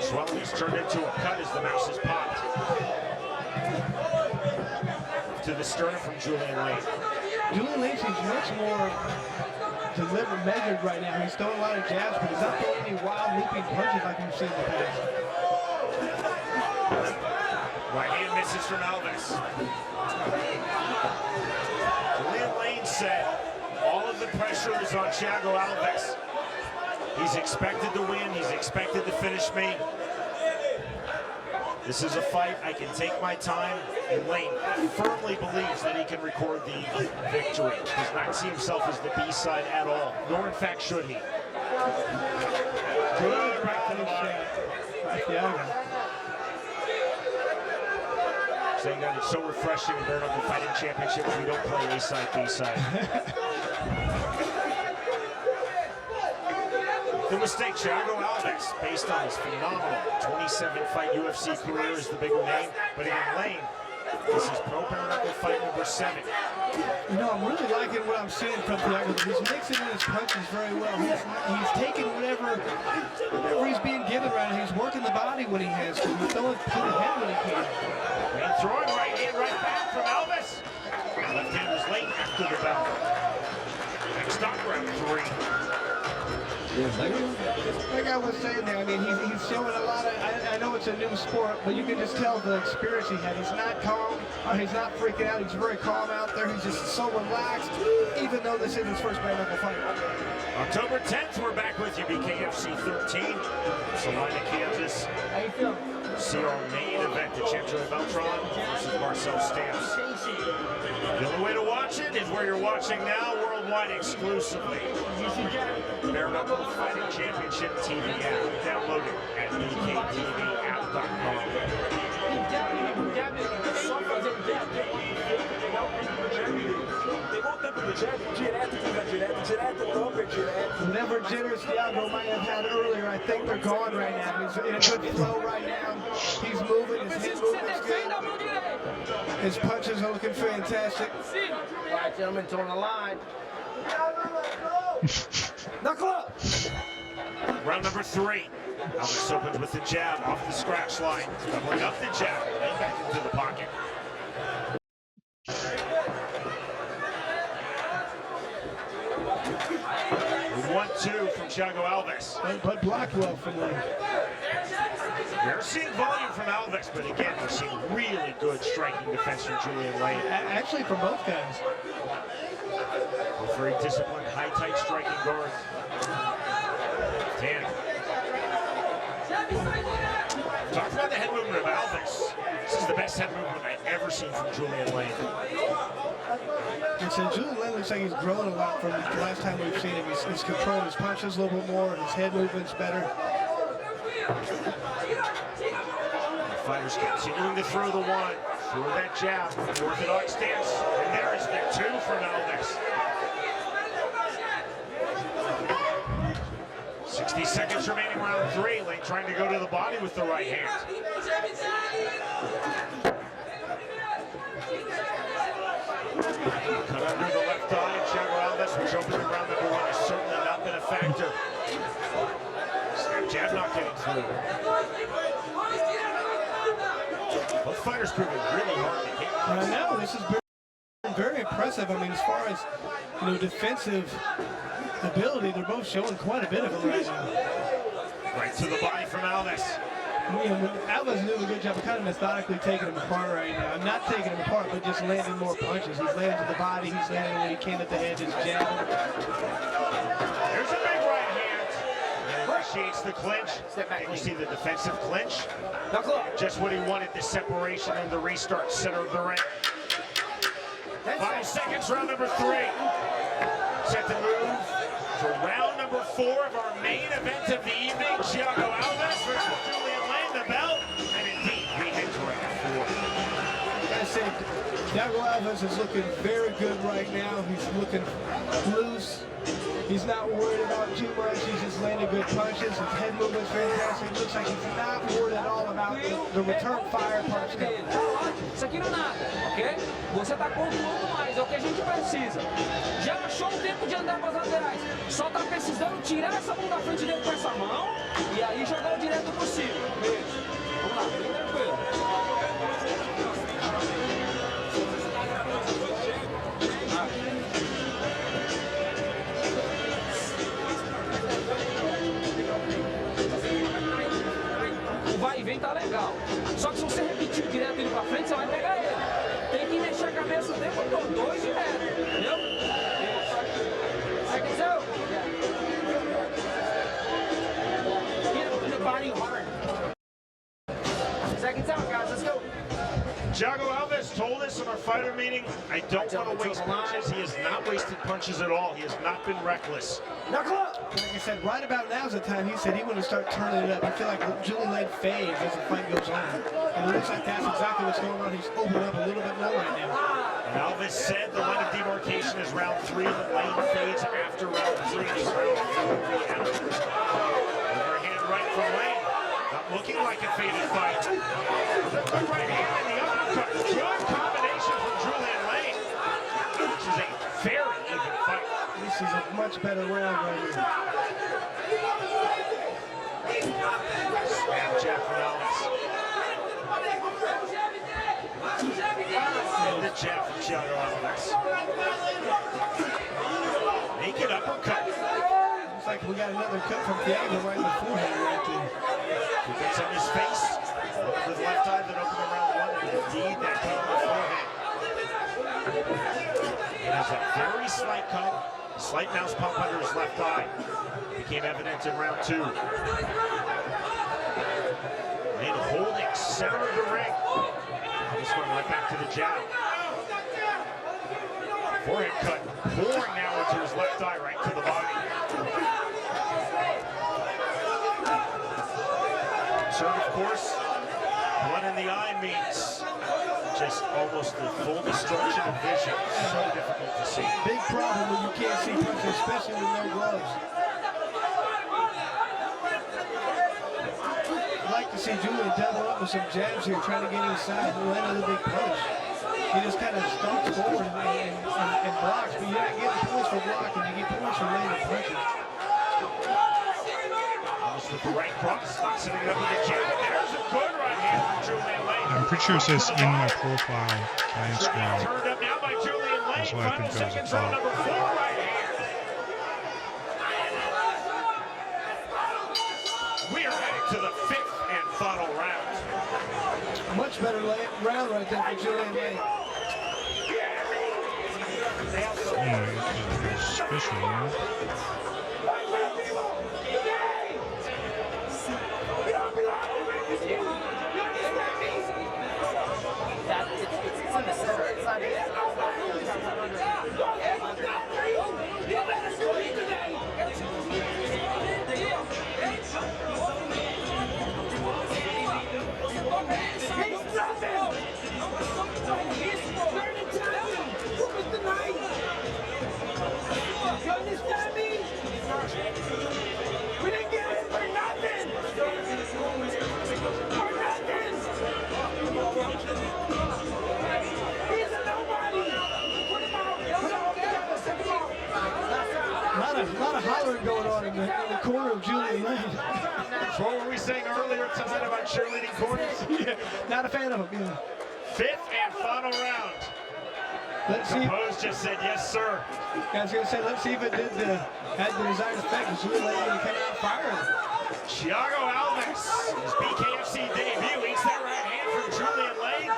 Swelling is turned into a cut as the mouse is popped. To the sternum from Julian Lane. Julian Lane seems much more deliberate, measured right now. He's throwing a lot of jabs, but he's not throwing any wild looping punches like we've seen in the past. Right hand misses from Alves. Julian Lane said all of the pressure is on Thiago Alves. He's expected to win. He's expected to finish me. This is a fight. I can take my time. And Lane firmly believes that he can record the victory. Does not see himself as the B-side at all, nor in fact should he. Good right to the body. Saying that it's so refreshing in bare knuckle fighting championships. We don't play A-side, B-side. The mistake, Thiago Alves, based on his phenomenal 27-fight UFC career, is the bigger name. But again, Lane, this is pro bare knuckle fight number 7. You know, I'm really liking what I'm seeing from Thiago. He's mixing in his punches very well. He's taking whatever he's being given right now. He's working the body when he has to. He's throwing to the head when he can. And throwing right hand, right back from Alves. Left hand was late after the bell. Next up, round 3. Like I was saying there, I mean, he's showing a lot of, I know it's a new sport, but you can just tell the experience he had. He's not calm, or he's not freaking out. He's very calm out there. He's just so relaxed, even though this is his first bare knuckle fight. October 10th, we're back with you, BKFC 13. Salina, Kansas. How you feeling? See our main event, the Champion Beltran versus Marcel Stamps. The only way to watch it is where you're watching now, worldwide exclusively. Bare Knuckle Fighting Championship TV app. Download it at bkTVapp.com. Whatever jitters Thiago might have had earlier, I think they're gone right now. He's in a good flow right now. He's moving, his hip movement's good. His punches are looking fantastic. All right, gentlemen, on the line. Knuckle up! Round number 3. Alves opens with the jab off the scratch line. Doubling up the jab and back into the pocket. 1-2 from Thiago Alves. But blocked well from Lane. We're seeing volume from Alves, but again, we're seeing really good striking defense from Julian Lane. Actually, from both guys. Both very disciplined, high, tight striking guards. 10. Talk about the head movement of Alves. This is the best head movement I've ever seen from Julian Lane. And so Julian Lane looks like he's grown a lot from the last time we've seen him. He's controlled his punches a little bit more, his head movement's better. Fighters continuing to throw the one, throw that jab, orthodox stance, and there is the two from Alves. 60 seconds remaining, round 3. Lane trying to go to the body with the right hand. Cut under the left eye, Thiago Alves, which opened in round number 1, has certainly not been a factor. Snap jab not getting through. Both fighters proving really hard to hit. I know, this has been very impressive. I mean, as far as, defensive ability, they're both showing quite a bit of it right now. Right to the body from Alves. Alves is doing a good job of kind of methodically taking him apart right now. Not taking him apart, but just landing more punches. He's landing to the body, he's landing when he can at the head, his jab. There's a big right hand. Initiates the clinch. And you see the defensive clinch. Just what he wanted, the separation and the restart, center of the ring. 5 seconds, round number 3. Set to move to round number 4 of our main event of the evening. Thiago Alves versus Julian Lane, the belt. And indeed, we head to round 4. I gotta say, Thiago Alves is looking very good right now. He's looking loose. He's not worried about too much. He's just landing good punches. His head movement's fantastic. It looks like he's not worried at all about the return fire punch. Isso aqui não é nada, ok? Você tá controlando mais, é o que a gente precisa. Já achou o tempo de andar para as laterais. Só tá precisando tirar essa mão da frente dele com essa mão e aí jogar direto por cima. Beijo. Vamos lá, bem tranquilo. O vai e vem tá legal. Só que se você repetir direto indo pra frente, você vai pegar ele. Tem que mexer a cabeça o tempo todo, 2 direto, entendeu? Seconds out. Hit him in the body hard. Seconds out, guys, let's go. Thiago Alves told us in our fighter meeting, I don't want to waste punches. He has not wasted punches at all. He has not been reckless. Knuckle up! Like I said, right about now's the time he said he wanted to start turning it up. I feel like Julian Lane fades as the fight goes on. And it looks like that's exactly what's going on. He's opening up a little bit more right now. And Alves said the line of demarcation is round 3. The Lane fades after round 3. It's round 4. Overhand right from Lane. Not looking like a faded fight. Good right hand and the uppercut. Good combination from Julian Lane. This is a very even fight. This is a much better round right here. Snap jab from Alves. And the jab from Thiago Alves. Naked uppercut. Looks like we got another cut from Thiago right in the forehead right there. He gets on his face. With left eye that opened around 1. And indeed, that cut on the forehead. It is a very slight cut. Slight mouse pump under his left eye. Became evident in round 2. Lane holding center of the ring. This one right back to the jab. Forehead cut. Pouring now into his left eye, right to the body. Concern, of course, blood in the eye means just almost the full destruction of vision. So difficult to see. Big problem when you can't see punches, especially with no gloves. I'd like to see Julian double up with some jabs here, trying to get inside and land another big punch. He just kind of stomps forward and blocks, but you're not getting points for blocking, you get points for landing punches. With the right cross, not sitting up with the jab. There's a good right hand from Julian Lane. I'm pretty sure it says in my profile on Instagram. Turned up now by Julian Lane. That's why I Final think that was a seconds, round foul. number 4 right hand. We are heading to the 5th and final round. Much better round right there for Julian Lane. Special, man. It's in the center. It's not Easy. corner of Julian Lane. What were we saying earlier tonight about cheerleading corners? Yeah, not a fan of them. Yeah. Fifth and final round. Let's see. Compose just said yes, sir. I was gonna say, let's see if it had the desired effect. Julian Lane going to come out firing. Thiago Alves, his BKFC debut, eats that right hand from Julian Lane.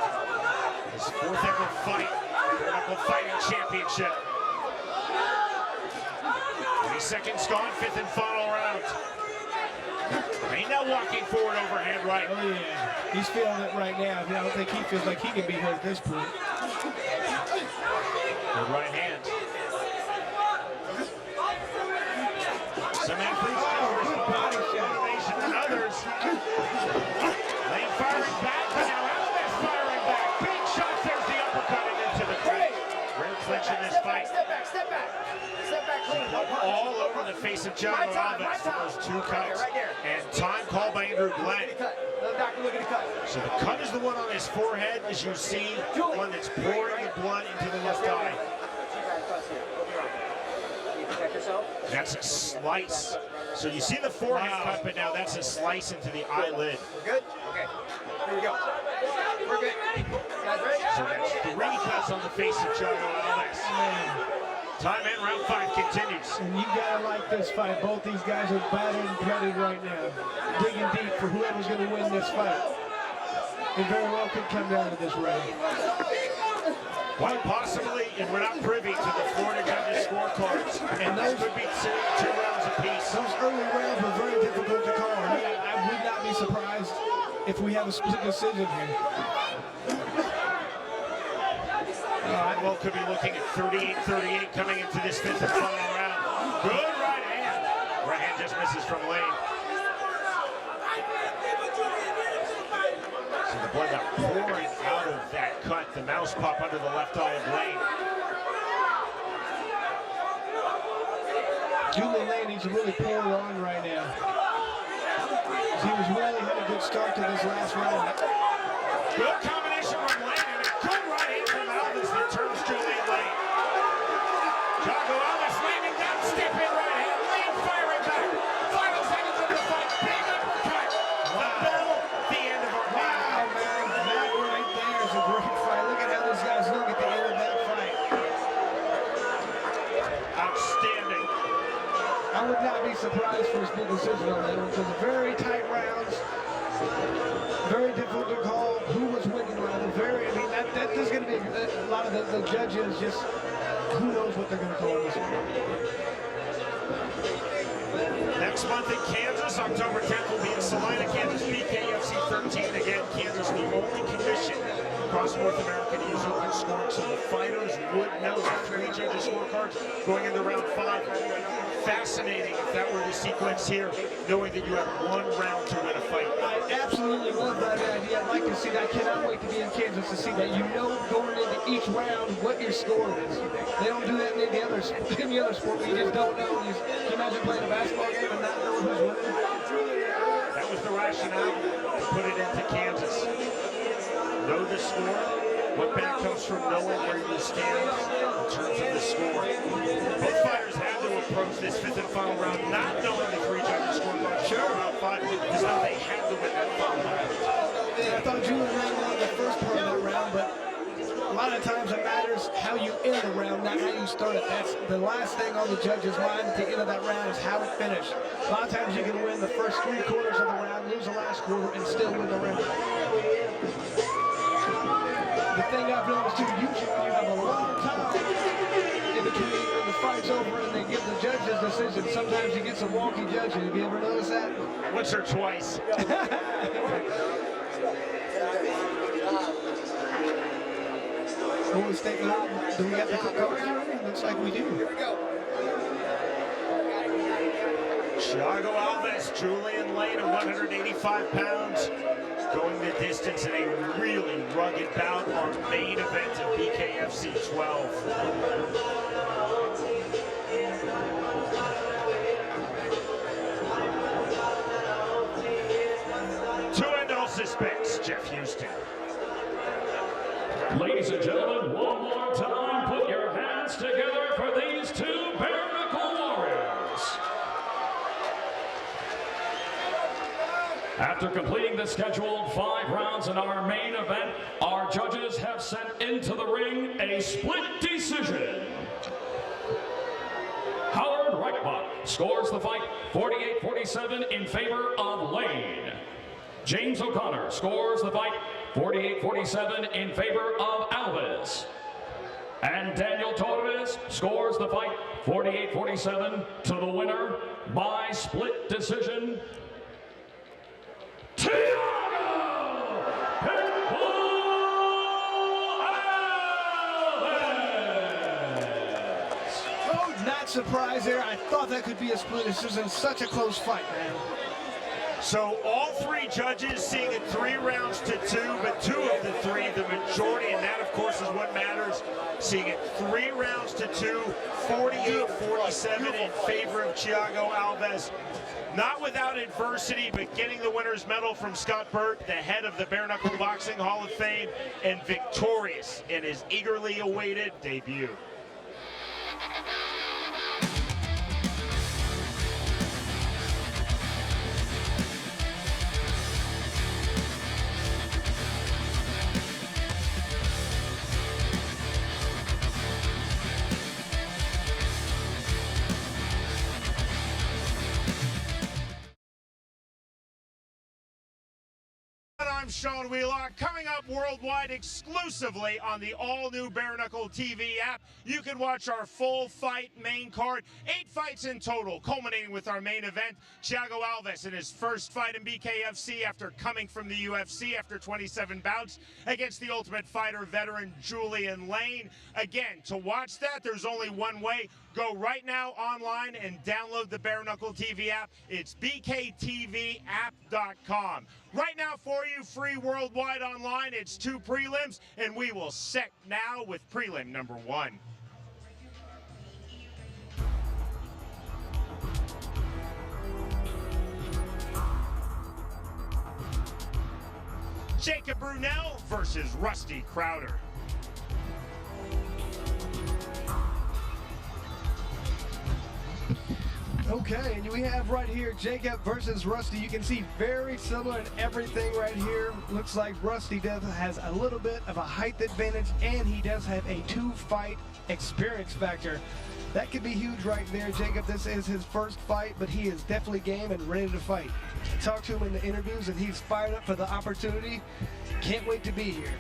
His fourth ever fight, Pinnacle Fighting Championship. 20 seconds gone, fifth and final round. Lane now walking forward, overhand right. Oh yeah, he's feeling it right now. I don't think he feels like he can be hurt at this point. Good right hand. Some athletes motivation than others. Lane firing back, but now Alves firing back. Big shots, there's the uppercut and into the crate. Rare clinch in this fight. Step back, step back. Step back clean. All over the face of Thiago Alves for those two cuts. And time called by Andrew Glenn. Look at the cut. So the cut is the one on his forehead, as you see, the one that's pouring the blood into the left eye. That's a slice. So you see the forehead cut, but now that's a slice into the eyelid. Good? Okay. Here we go. We're good. Guys ready? So that's 3 cuts on the face of Thiago Alves. Time and round 5 continues. And you gotta like this fight. Both these guys are battered and blooded right now. Digging deep for whoever's gonna win this fight. It very well could come down to this round. Quite possibly, and we're not privy to the Florida judges' scorecards. And those could be 2 rounds apiece. Those early rounds were very difficult to call. I would not be surprised if we have a split decision here. Well, could be looking at 38-38 coming into this fifth and final round. Good right hand. Right hand just misses from Lane. So the blood now pouring out of that cut. The mouse pop under the left eye of Lane. Julian Lane needs to really pour on right now. He was really had a good start to this last round. Good combination from Lane and a good right hand from Alves that turns Julian Lane. Thiago Alves landing down, step in right hand. Lane firing back. Final seconds of the fight. Big uppercut. The bell, the end of our round. Wow, man, that right there is a great fight. Look at how these guys look at the end of that fight. Outstanding. I would not be surprised for a split decision on that one because very tight rounds, very difficult to call who was winning rather. That is going to be a lot of the judges just who knows what they're going to call this one. Next month in Kansas, October 10th, will be in Salina, Kansas, BKFC 13. Again, Kansas, the only commission across North America to use open scoring, so the fighters would know the 3 judges' scorecards going into round 5. Fascinating if that were the sequence here, knowing that you have 1 round to win a fight. I absolutely love that idea. I'd like to see that. I cannot wait to be in Kansas to see that. You know going into each round what your score is. They don't do that in any other sport where you just don't know. Can you imagine playing a basketball game and not knowing who's winning? That was the rationale to put it into Kansas. Know the score. What better comes from knowing where you stand in terms of the score? Both fighters had to approach this fifth and final round not knowing the 3 judges' scorecards. Sure, round 5 is how they had to win that final round. I thought Julian Lane won the first part of that round, but a lot of times it matters how you end the round, not how you start it. That's the last thing on the judge's mind at the end of that round is how it finished. A lot of times you can win the first 3 quarters of the round, lose the last quarter, and still win the round. The thing I've noticed too, usually when you have a long time in between when the fight's over and they give the judge's decision, sometimes you get some wonky judges. Have you ever noticed that? Once or twice. Always thinking, do we have the cards already? Looks like we do. Here we go. Thiago Alves, Julian Lane at 185 pounds, going the distance in a really rugged bout, our main event of BKFC 12. To end all suspense, Jeff Houston. Ladies and gentlemen, one more time, put your hands together for these 2 bare knuckle warriors. After completing the scheduled 5 rounds in our main event, our judges have sent into the ring a split decision. Howard Reichbach scores the fight 48-47 in favor of Lane. James O'Connor scores the fight 48-47 in favor of Alves. And Daniel Torres scores the fight 48-47 to the winner by split decision, Thiago Alves! Oh, not surprised there. I thought that could be a split decision. Such a close fight, man. So all 3 judges seeing it 3 rounds to 2, but 2 of the 3, the majority, and that of course is what matters, seeing it 3 rounds to 2, 48-47 in favor of Thiago Alves. Not without adversity, but getting the winner's medal from Scott Burt, the head of the Bare Knuckle Boxing Hall of Fame, and victorious in his eagerly awaited debut. I'm Sean Wheelock, coming up worldwide exclusively on the all-new Bare Knuckle TV app. You can watch our full fight main card, 8 fights in total, culminating with our main event, Thiago Alves in his first fight in BKFC after coming from the UFC after 27 bouts against the Ultimate Fighter veteran Julian Lane. Again, to watch that, there's only one way. Go right now online and download the Bare Knuckle TV app. It's bktvapp.com. Right now for you, free worldwide online, it's 2 prelims, and we will set now with prelim number 1. Jacob Brunel versus Rusty Crowder. Okay, and we have right here Jacob versus Rusty. You can see very similar in everything right here. Looks like Rusty has a little bit of a height advantage, and he does have a 2-fight experience factor. That could be huge right there. Jacob, this is his first fight, but he is definitely game and ready to fight. I talked to him in the interviews, and he's fired up for the opportunity. Can't wait to be here.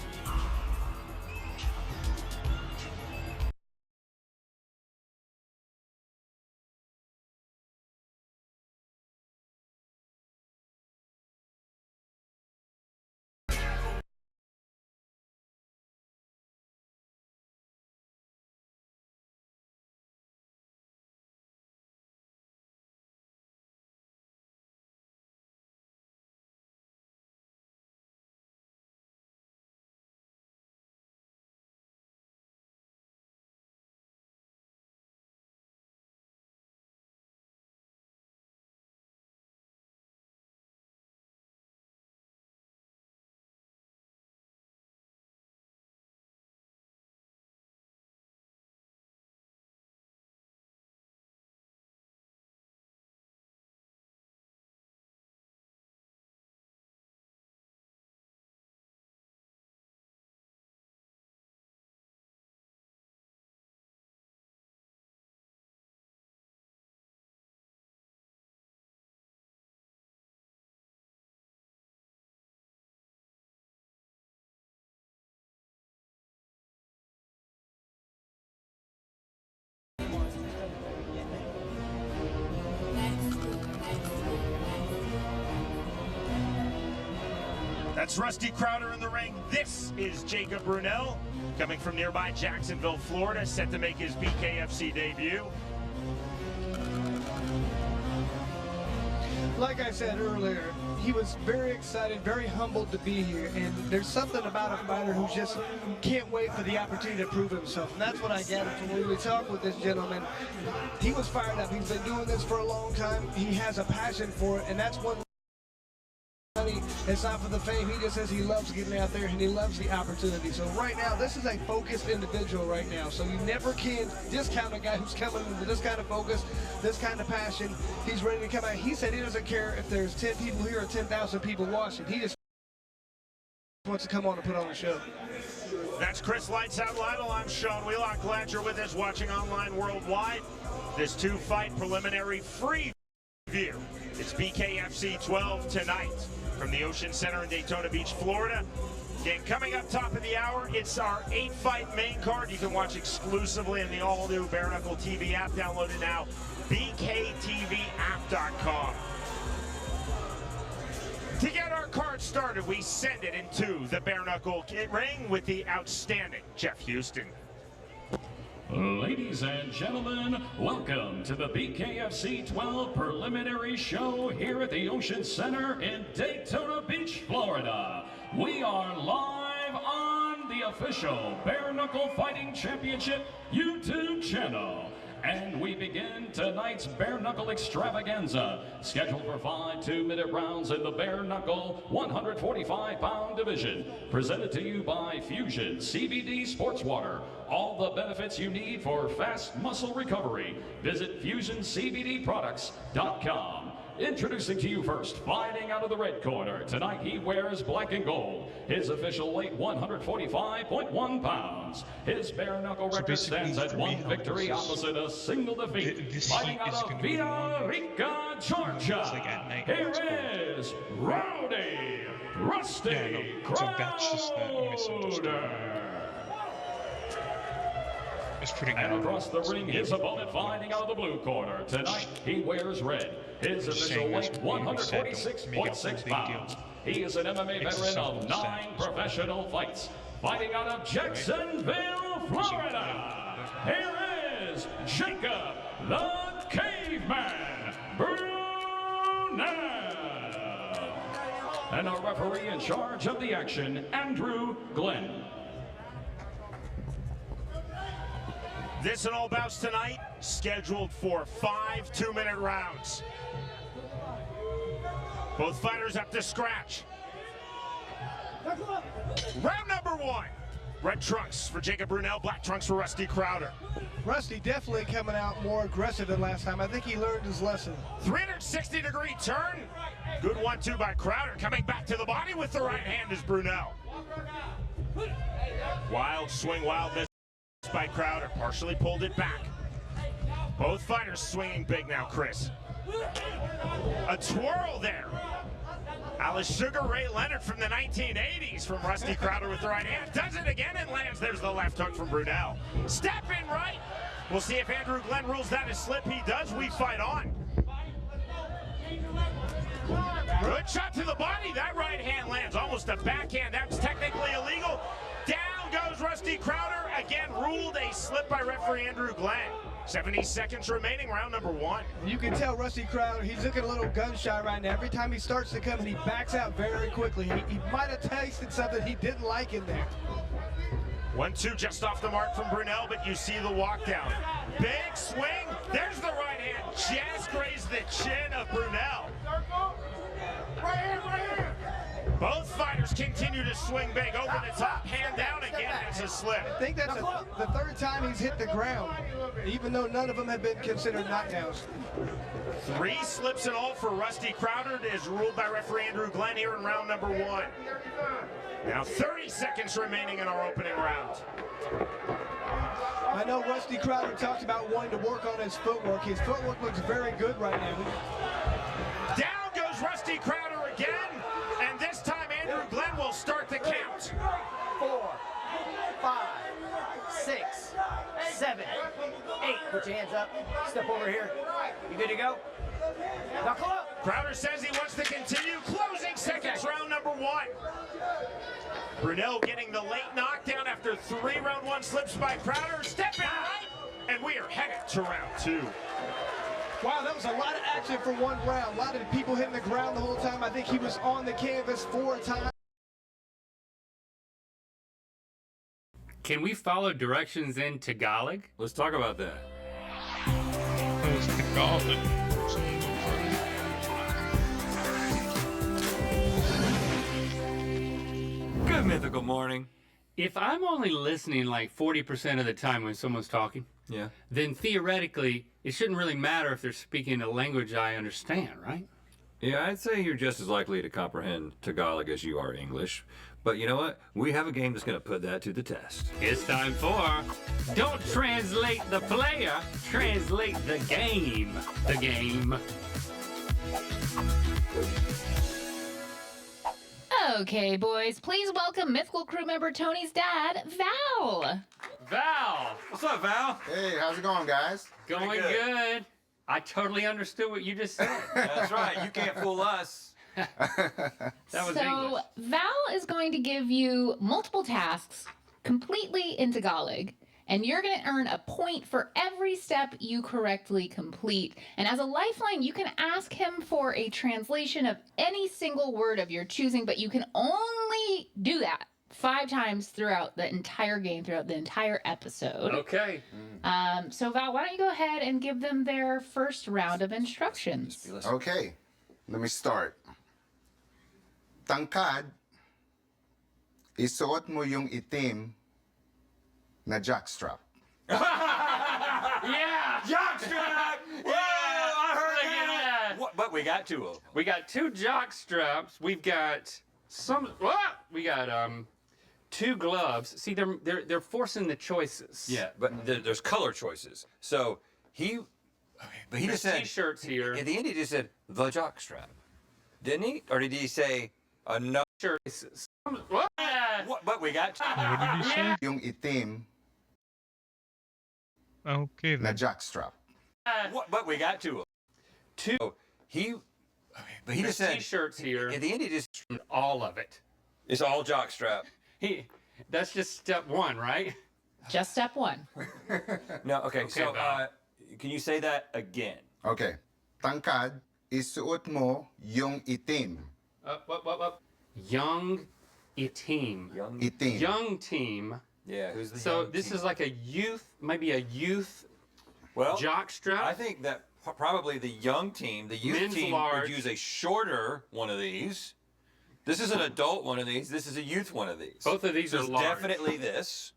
That's Rusty Crowder in the ring. This is Jacob Brunel, coming from nearby Jacksonville, Florida, set to make his BKFC debut. Like I said earlier, he was very excited, very humbled to be here, and there's something about a fighter who just can't wait for the opportunity to prove himself, and that's what I gathered from when we talked with this gentleman. He was fired up. He's been doing this for a long time. He has a passion for it, and that's one It's not for the fame. He just says he loves getting out there and he loves the opportunity. So right now, this is a focused individual right now. So you never can discount a guy who's coming with this kind of focus, this kind of passion. He's ready to come out. He said he doesn't care if there's 10 people here or 10,000 people watching. He just wants to come on and put on a show. That's Chris Lights Out Lytle. I'm Sean Wheelock. Glad you're with us watching online worldwide. This two-fight preliminary free view. It's BKFC 12 tonight from the Ocean Center in Daytona Beach, Florida. Again, coming up top of the hour, it's our 8-fight main card. You can watch exclusively in the all-new Bare Knuckle TV app. Download it now, bkTVapp.com. To get our card started, we send it into the Bare Knuckle ring with the outstanding Jeff Houston. Ladies and gentlemen, welcome to the BKFC 12 preliminary show here at the Ocean Center in Daytona Beach, Florida. We are live on the official Bare Knuckle Fighting Championship YouTube channel. And we begin tonight's Bare Knuckle extravaganza, scheduled for 5 2-minute rounds in the Bare Knuckle 145-pound division. Presented to you by Fusion CBD Sports Water. All the benefits you need for fast muscle recovery. Visit FusionCBDProducts.com. Introducing to you first, fighting out of the red corner. Tonight he wears black and gold. His official weight, 145.1 pounds. His bare knuckle record stands at 1 victory opposite a single defeat. Fighting out of Villarica, Georgia. Here is Rowdy Rusty Crowder. And across the ring, his opponent fighting out of the blue corner. Tonight, he wears red. His official weight, 146.6 pounds. He is an MMA veteran of 9 professional fights. Fighting out of Jacksonville, Florida. Here is Jacob the Caveman Brunel. And our referee in charge of the action, Andrew Glenn. This and all bouts tonight, scheduled for 5 2-minute rounds. Both fighters up to scratch. Round number 1. Red trunks for Jacob Brunel, black trunks for Rusty Crowder. Rusty definitely coming out more aggressive than last time. I think he learned his lesson. 360-degree turn. Good 1-2 by Crowder. Coming back to the body with the right hand is Brunel. Wild swing, wild miss by Crowder, partially pulled it back. Both fighters swinging big now, Chris. A twirl there. Alice Sugar Ray Leonard from the 1980s from Rusty Crowder with the right hand. Does it again and lands. There's the left hook from Brunel. Step in right. We'll see if Andrew Glenn rules that as slip. He does. We fight on. Good shot to the body. That right hand lands. Almost a backhand. That's technically illegal. Down goes Rusty Crowder. Again, ruled a slip by referee Andrew Glenn. 70 seconds remaining, round number 1. You can tell Rusty Crowder, he's looking a little gun shy right now. Every time he starts to come, and he backs out very quickly. He might have tasted something he didn't like in there. 1-2 just off the mark from Brunel, but you see the walk down. Big swing. There's the right hand. Just grazed the chin of Brunel. Right hand, right hand. Both fighters continue to swing big over the top, hand down again. It's a slip. I think that's the 3rd time he's hit the ground, even though none of them have been considered knockdowns. 3 slips in all for Rusty Crowder, as ruled by referee Andrew Glenn here in round number 1. Now 30 seconds remaining in our opening round. I know Rusty Crowder talked about wanting to work on his footwork. His footwork looks very good right now. Down goes Rusty Crowder again. And this time, Andrew Glenn will start the count. 4, 5, 6, 7, 8. Put your hands up. Step over here. You good to go? Knuckle up. Crowder says he wants to continue. Closing seconds, round number 1. Brunel getting the late knockdown after 3 round 1 slips by Crowder. Step in right, and we are headed to round 2. Wow, that was a lot of action for 1 round. A lot of people hitting the ground the whole time. I think he was on the canvas 4 times. Can we follow directions in Tagalog? Let's talk about that. It's Tagalog. Good mythical morning. If I'm only listening like 40% of the time when someone's talking, Yeah. then theoretically, it shouldn't really matter if they're speaking a language I understand, right? Yeah, I'd say you're just as likely to comprehend Tagalog as you are English. But you know what? We have a game that's going to put that to the test. It's time for Don't Translate the Player, Translate the Game. The game. Okay, boys, please welcome mythical crew member Tony's dad, Val. Val! What's up, Val? Hey, how's it going, guys? Going good. I totally understood what you just said. That's right. You can't fool us. That was So, English. Val is going to give you multiple tasks completely in Tagalog, and you're going to earn a point for every step you correctly complete. And as a lifeline, you can ask him for a translation of any single word of your choosing, but you can only do that 5 times throughout the entire game, throughout the entire episode. Okay. So, Val, why don't you go ahead and give them their first round of instructions? Okay, let me start. Tangkad, isuot mo yung itim na jockstrap. Yeah! Jockstrap! Yeah, I heard that. But we got 2 of them. We got 2 jock straps. We've got some. We got 2 gloves. See, they're forcing the choices. Yeah, but there's color choices. So he just said T-shirts here. At the end, he just said the jockstrap, didn't he? Or did he say no? Choices. But we got 2. What did he say? Yung itim Okay na then. jockstrap. But we got 2 of them. 2. He just said T-shirts here. At the end, he just All of it. it's all jockstrap. That's just step 1, right? Just step 1. No, okay. So Val. can you say that again? Okay. Tangkad, isuot mo yung itim. Up. Young team. Itim. Young team. Yeah, who's the So young this team? is like a youth, maybe a youth Well, jockstrap. I think that probably the young team, the youth Men's team, large. would use a shorter one of these. This is an adult one of these. This is a youth one of these. Both of these So are it's large. definitely this.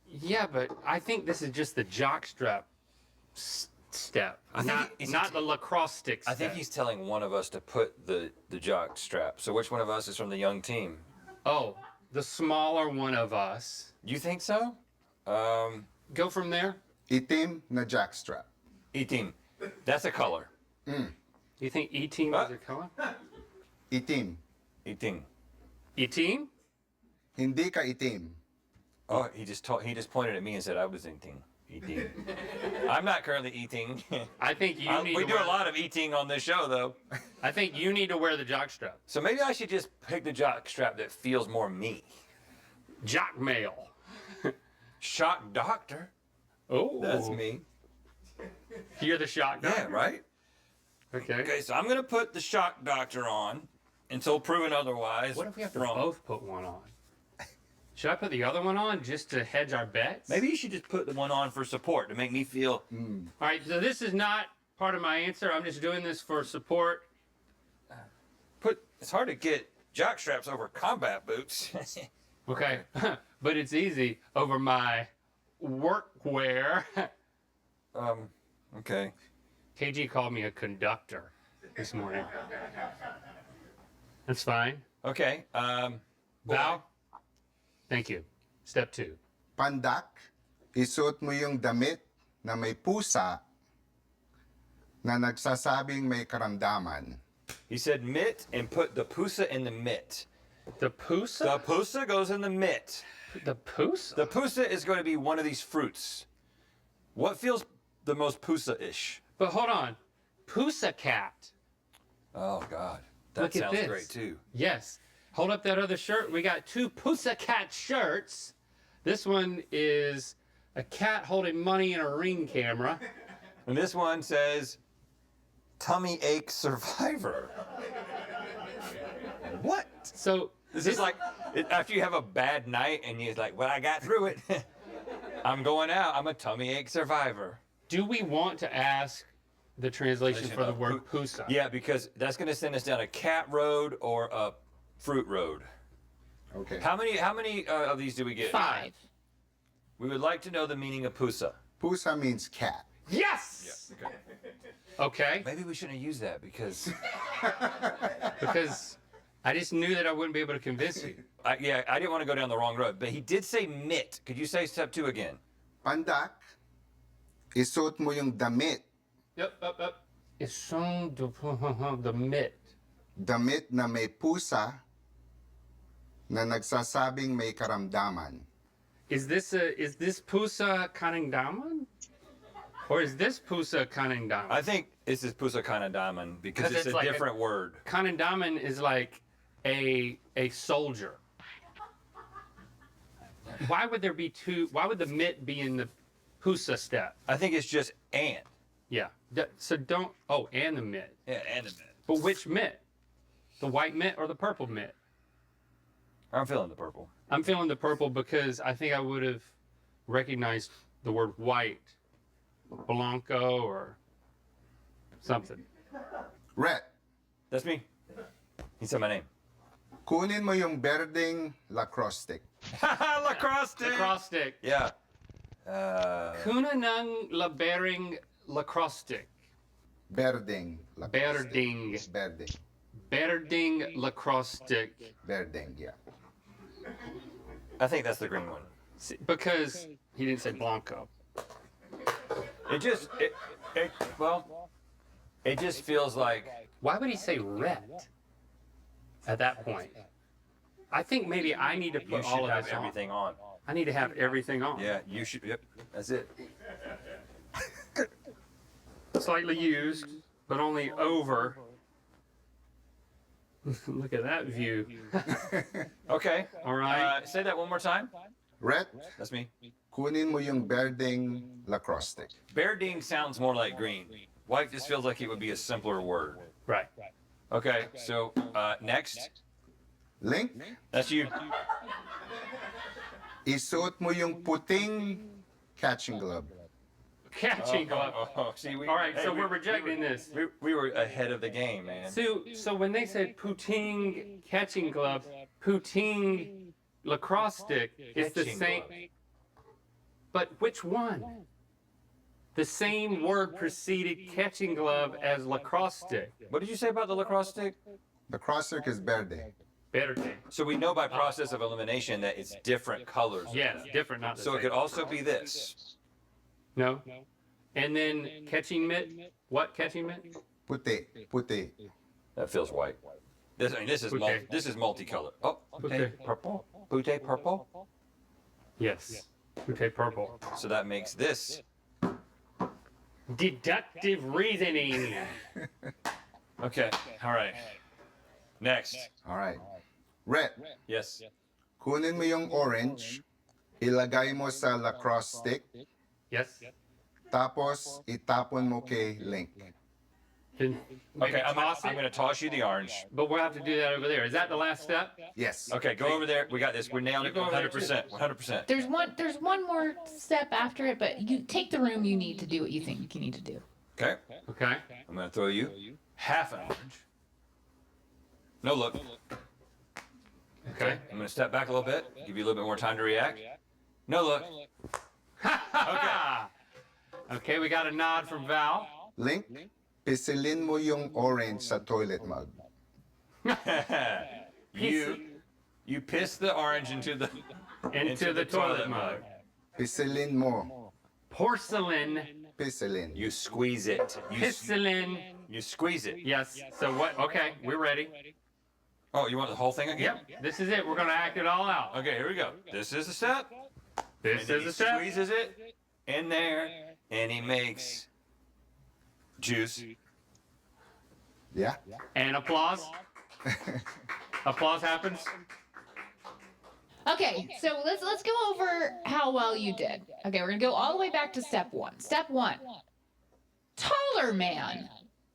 Yeah, but I think this is just the jockstrap step, I think not the lacrosse stick step. I think he's telling one of us to put the jock strap. So which one of us is from the young team? Oh, the smaller one of us. You think so? Go from there. Itim na jockstrap. E-team. That's a color. You think E-team is a color? Itim. E-team. E-team? Hindi ka itim. Oh, he just pointed at me and said I was eating. I'm not currently eating. I think you need we to do wear a lot of eating on this show, though. I think you need to wear the jockstrap. So maybe I should just pick the jock strap that feels more me. Jock mail. Shock doctor. Oh, That's me. You're the shock Yeah, doctor. right? Okay. Okay, so I'm going to put the shock doctor on until proven otherwise. What if we have to wrong. both put one on? Should I put the other one on just to hedge our bets? Maybe you should just put the one on for support to make me feel. All right, so this is not part of my answer. I'm just doing this for support. It's hard to get jock straps over combat boots. Okay, but it's easy over my workwear. Okay. KG called me a conductor this morning. That's fine. Okay. Val? Thank you. Step 2. Pandak, isuot mo yung damit na may pusa na nagsasabing may karamdaman. He said mitt and put the pusa in the mitt. The pusa? The pusa goes in the mitt. The pusa? The pusa is going to be one of these fruits. What feels the most pusa-ish? But hold on. Pusa cat. Oh, God. That Look at sounds this. great, too. Yes. Hold up that other shirt. We got 2 pusa cat shirts. This one is a cat holding money in a Ring camera. And this one says, tummy ache survivor. What? So this is like after you have a bad night and you're like, well, I got through it. I'm going out. I'm a tummy ache survivor. Do we want to ask the translation for the word pusa? Yeah, because that's going to send us down a cat road or a fruit road. Okay. How many of these do we get? 5. We would like to know the meaning of pusa. Pusa means cat. Yes! Yeah, okay. Okay. Maybe we shouldn't have used that because I just knew that I wouldn't be able to convince you. I didn't want to go down the wrong road. But he did say mitt. Could you say step 2 again? Pandak, isuot mo yung damit. Yep. It's on the mitt. Damit na may pusa na nagsasabing may karamdaman. Is this pusa kaningdaman? Or is this pusa kaningdaman? I think this is pusa kanadaman because it's a like different word. Kaningdaman is like a soldier. Why would there be two? Why would the mitt be in the pusa step? I think it's just and. Yeah. So don't. Oh, and the mitt. Yeah, and the mitt. But which mitt? The white mitt or the purple mitt? I'm feeling the purple. I'm feeling the purple because I think I would have recognized the word white, blanco or something. Red. That's me. He said my name. Kunin mo yung berdeng lacrosse stick. Lacrosse stick. Lacrosse stick. Yeah. Kuna ng labering lacrosse stick. Berdeng lacrosse Berding. stick. Berdeng. Berding lacrosse stick. Berdeng, yeah. I think that's the green one. Because he didn't say blanco. It just feels like. Why would he say red at that point? I think maybe I need to You put should all of have this everything on. I need to have everything on. Yeah, you should. Yep, that's it. Slightly used, but only over. Look at that view. Okay. All right. Say that one more time. Red. That's me. Kunin mo yung berdeng lacrosse stick. Berding sounds more like green. White just feels like it would be a simpler word. Right. Okay, so next. Link. That's you. Isuot mo yung puting catching glove. Catching glove. See, All right, so we're rejecting this. We were ahead of the game, man. So when they said poutine catching glove, poutine lacrosse stick, it's the Catching same. glove. But which one? The same word preceded catching glove as lacrosse stick. What did you say about the lacrosse stick? Lacrosse stick is berde. Better thing. So we know by process of elimination that it's different colors. Yes, different, not the So same. it could also be this. No. And then catching mitt. What catching mitt? Puti. That feels white. This is multicolored. Oh, Puti. purple. Puti purple. Yes. Okay, purple. So that makes this. Deductive reasoning. Okay. All right. Next. All right. Red. Yes. Kunin mo yung orange, ilagay mo sa lacrosse stick, Yes. tapos itapon mo kay Link. Then maybe Okay, I'm toss it. going to toss you the orange. But we'll have to do that over there. Is that the last step? Yes. Okay, go over there. We got this. We're nailing it You go over there, 100%. 100%. There's one more step after it, but you take the room you need to do what you think you need to do. Okay. Okay. I'm going to throw you half an orange. No look. Okay. I'm going to step back a little bit, give you a little bit more time to react. No look. Okay. Okay, we got a nod from Val. Link, pisilin mo yung orange sa toilet mug. You piss the orange into the toilet mug. Pisilin mo. Porcelain. Pisilin. You squeeze it. Piscilin. You squeeze it. Yes. So what? Okay, we're ready. Oh, you want the whole thing again? Yep. This is it. We're gonna act it all out. Okay, here we go. This is the step. This And then is he the step. squeezes it in there, and he makes juice. Yeah. And applause. Applause happens. Okay, so let's go over how well you did. Okay, we're gonna go all the way back to step one. Step one. Taller man.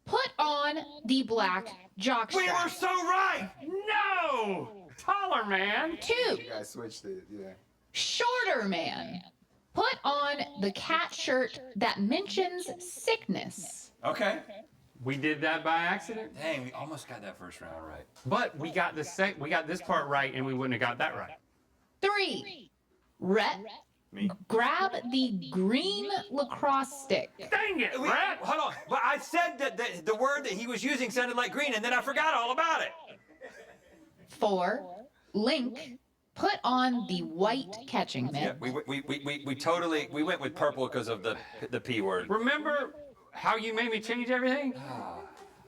Put on the black jock strap. We were so right. No. Taller man. 2. You guys switched it, yeah. Shorter man. Put on the cat shirt that mentions sickness. Okay. We did that by accident. Dang, we almost got that first round right. But we got this part right, and we wouldn't have got that right. 3. Rhett, grab the green lacrosse stick. Dang it, Rhett! Hold on, but I said that the word that he was using sounded like green, and then I forgot all about it. 4. Link, put on the white catching mitt. Yeah, we totally went with purple because of the P word. Remember how you made me change everything?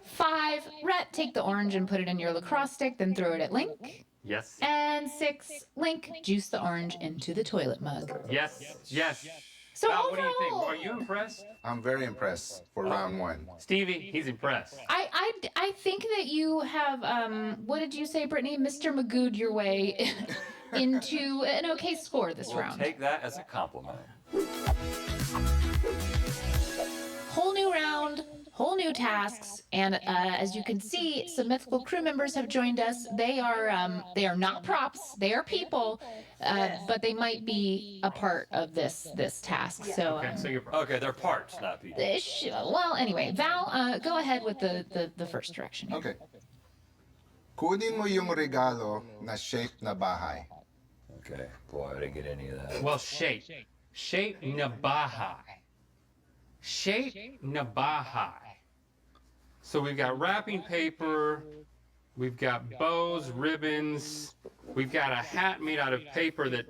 5. Rhett, take the orange and put it in your lacrosse stick, then throw it at Link. Yes. And 6. Link, juice the orange into the toilet mug. Yes. So Val, what do you think? overall- Are you impressed? I'm very impressed for round 1. Stevie, he's impressed. I think that you have, what did you say, Brittany? Mr. Magoo'd your way into an okay score this We'll round. take that as a compliment. Whole new round, whole new tasks, and as you can see, some mythical crew members have joined us. They are not props; they are people, but they might be a part of this task. So, Okay, they're parts, not people. well, anyway, Val, go ahead with the first direction. Here. Okay. Kunin mo yung regalo na shape na bahay. Okay, boy, I didn't get any of that. Well, shape Nabahai. Shape Nabahai. So we've got wrapping paper, we've got bows, ribbons, we've got a hat made out of paper that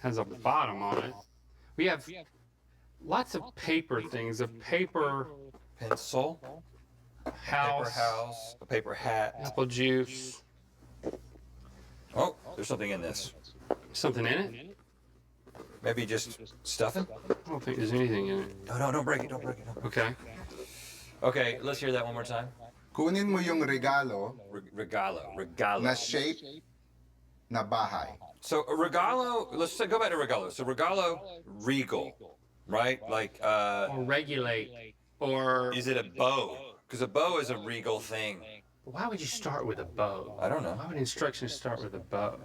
has a bottom on it. We have lots of paper things, a paper pencil, house, paper house, a paper hat, apple juice. Oh, there's something in this. Something in it? Maybe just stuffing? I don't think there's anything in it. No, don't break it, don't break it. Okay. Okay, let's hear that one more time. Kunin mo yung regalo regalo. na shape na bahay. So a regalo, let's go back to regalo. So regalo, regal, right? Like or regulate, or is it a bow? Because a bow is a regal thing. Why would you start with a bow? I don't know. Why would instructions start with a bow?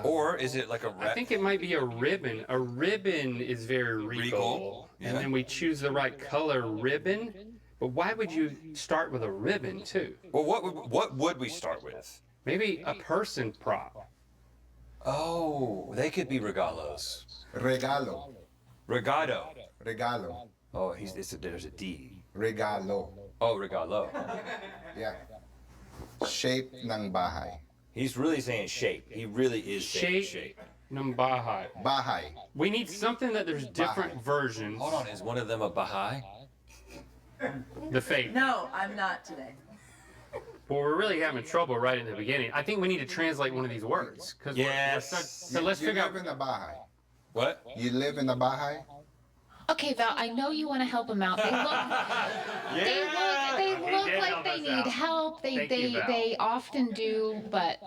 Or is it like a I think it might be a ribbon. A ribbon is very regal. Yeah. And then we choose the right color ribbon. But why would you start with a ribbon too? Well, what would we start with? Maybe a person prop. Oh, they could be regalos. Regalo. Regado. Regalo. Oh, there's a D. Regalo. Oh, regalo. Yeah. Shape ng bahay. He's really saying shape. He really is saying shape. Ng bahay. Bahay. We need something that there's different versions. Hold on, is one of them a Baha'i? The fate. No, I'm not today. Well, we're really having trouble right in the beginning. I think we need to translate one of these words. So let's figure out. You live in a bahay. What? You live in a bahay? Okay, Val, I know you want to help them out. They look like they need help. They often do, but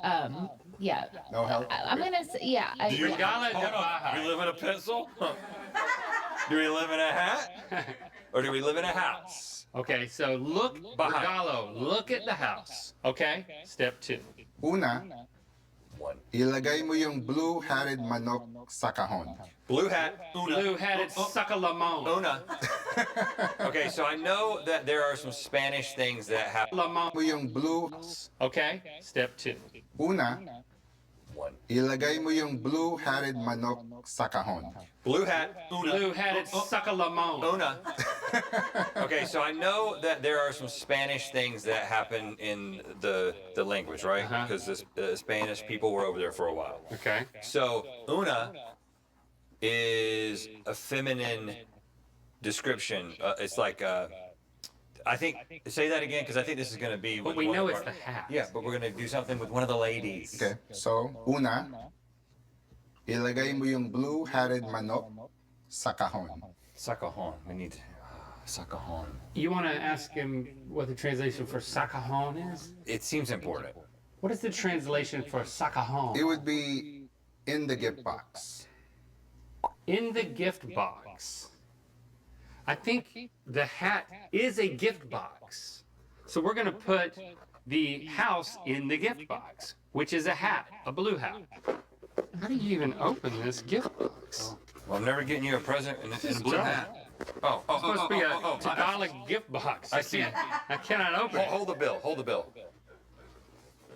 yeah. No help. I'm gonna say, yeah. Do we live in a pencil? Do we live in a hat? Or do we live in a house? Okay, so look, regalo, look at the house. Okay, step 2. Una, ilagay mo yung blue-hatted manok sa kahon. Blue hat, una. Blue-hatted sacalamon. Una. Okay, so I know that there are some Spanish things that have. Mo yung blue. Okay, step 2. Una, ilagay mo yung blue-hatted manok sa kahon. Blue hat, una. Blue-hatted sacalamon. Una. Okay, so I know that there are some Spanish things that happen in the language, right? Because the Spanish people were over there for a while. Okay. So una is a feminine description. It's like I think say that again because I think this is going to be. But we know it's the hat. Yeah, but we're going to do something with one of the ladies. Okay, so una, ilagay mo yung blue-hatted manok sa kahon. Sa kahon. We need sa kahon. You want to ask him what the translation for sacajon is? It seems important. What is the translation for sacajon? It would be in the gift box. In the gift box. I think the hat is a gift box. So we're going to put the house in the gift box, which is a hat, a blue hat. How do you even open this gift box? Well, I'm never getting you a present in a blue hat. It's supposed to be a Tagalog gift box. I see. I cannot open it. Hold the bill. Hold the bill.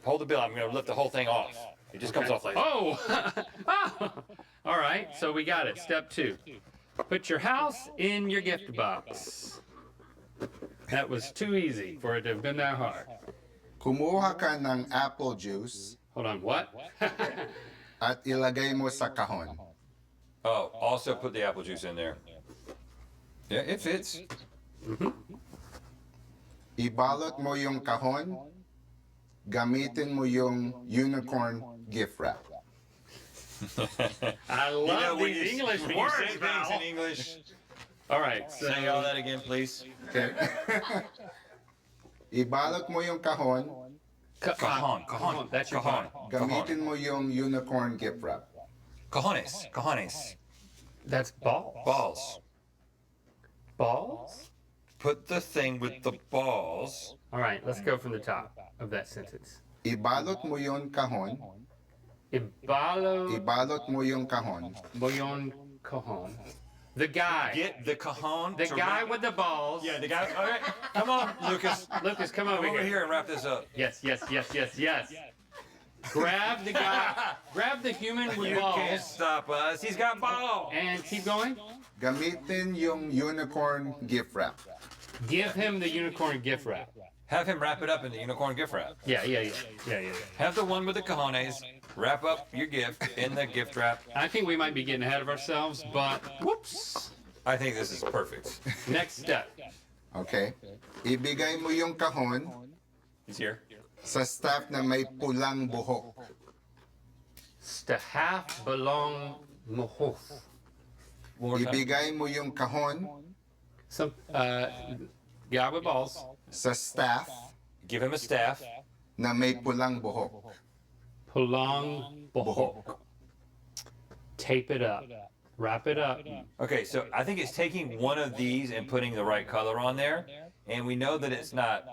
Hold the bill. I'm going to lift the whole thing off. It just comes off like that. Oh! Oh! All right, so we got it. Step 2. Put your house in your gift box. That was too easy for it to have been that hard. Kumuha ka ng apple juice. Hold on, what? At ilagay mo sa kahon. Oh, also put the apple juice in there. Yeah, it fits. Ibalot mo yung kahon. Gamitin mo yung unicorn gift wrap. I love when these you- English when words, you say things Val. in English. All right, so Say all that again, please. Okay. Ibalot mo yung kahon. Cajon. That's your Cajon. Gamitin mo yung unicorn gift wrap. Cajones. That's balls. Balls. Balls? Put the thing with the balls. All right, let's go from the top of that sentence. Ibalot mo yung kahon. Ibalot mo yung kahon. mo yung cajon. The guy. Get the cajon. The to guy wrap- with the balls. Yeah, the guy. All right, come on, Lucas. Lucas, come over Come over here. here and wrap this up. Yes. Grab the guy. Grab the human with You can't balls stop us. He's got balls. and keep going. Gamitin yung unicorn gift wrap. Give him the unicorn gift wrap. Have him wrap it up in the unicorn gift wrap. Yeah. Have the one with the cojones wrap up your gift in the gift wrap. I think we might be getting ahead of ourselves, but whoops. I think this is perfect. Next step. Okay? Ibigay mo yung kahon He's here. sa staff na may pulang buhok. Stahaf belong mohuf. Ibigay mo yung kahon Some guy with balls. sa staff Give him a staff. na may pulang buhok. Pulang bohok. Tape it up. Wrap it up. Okay, so I think it's taking one of these and putting the right color on there, and we know that it's not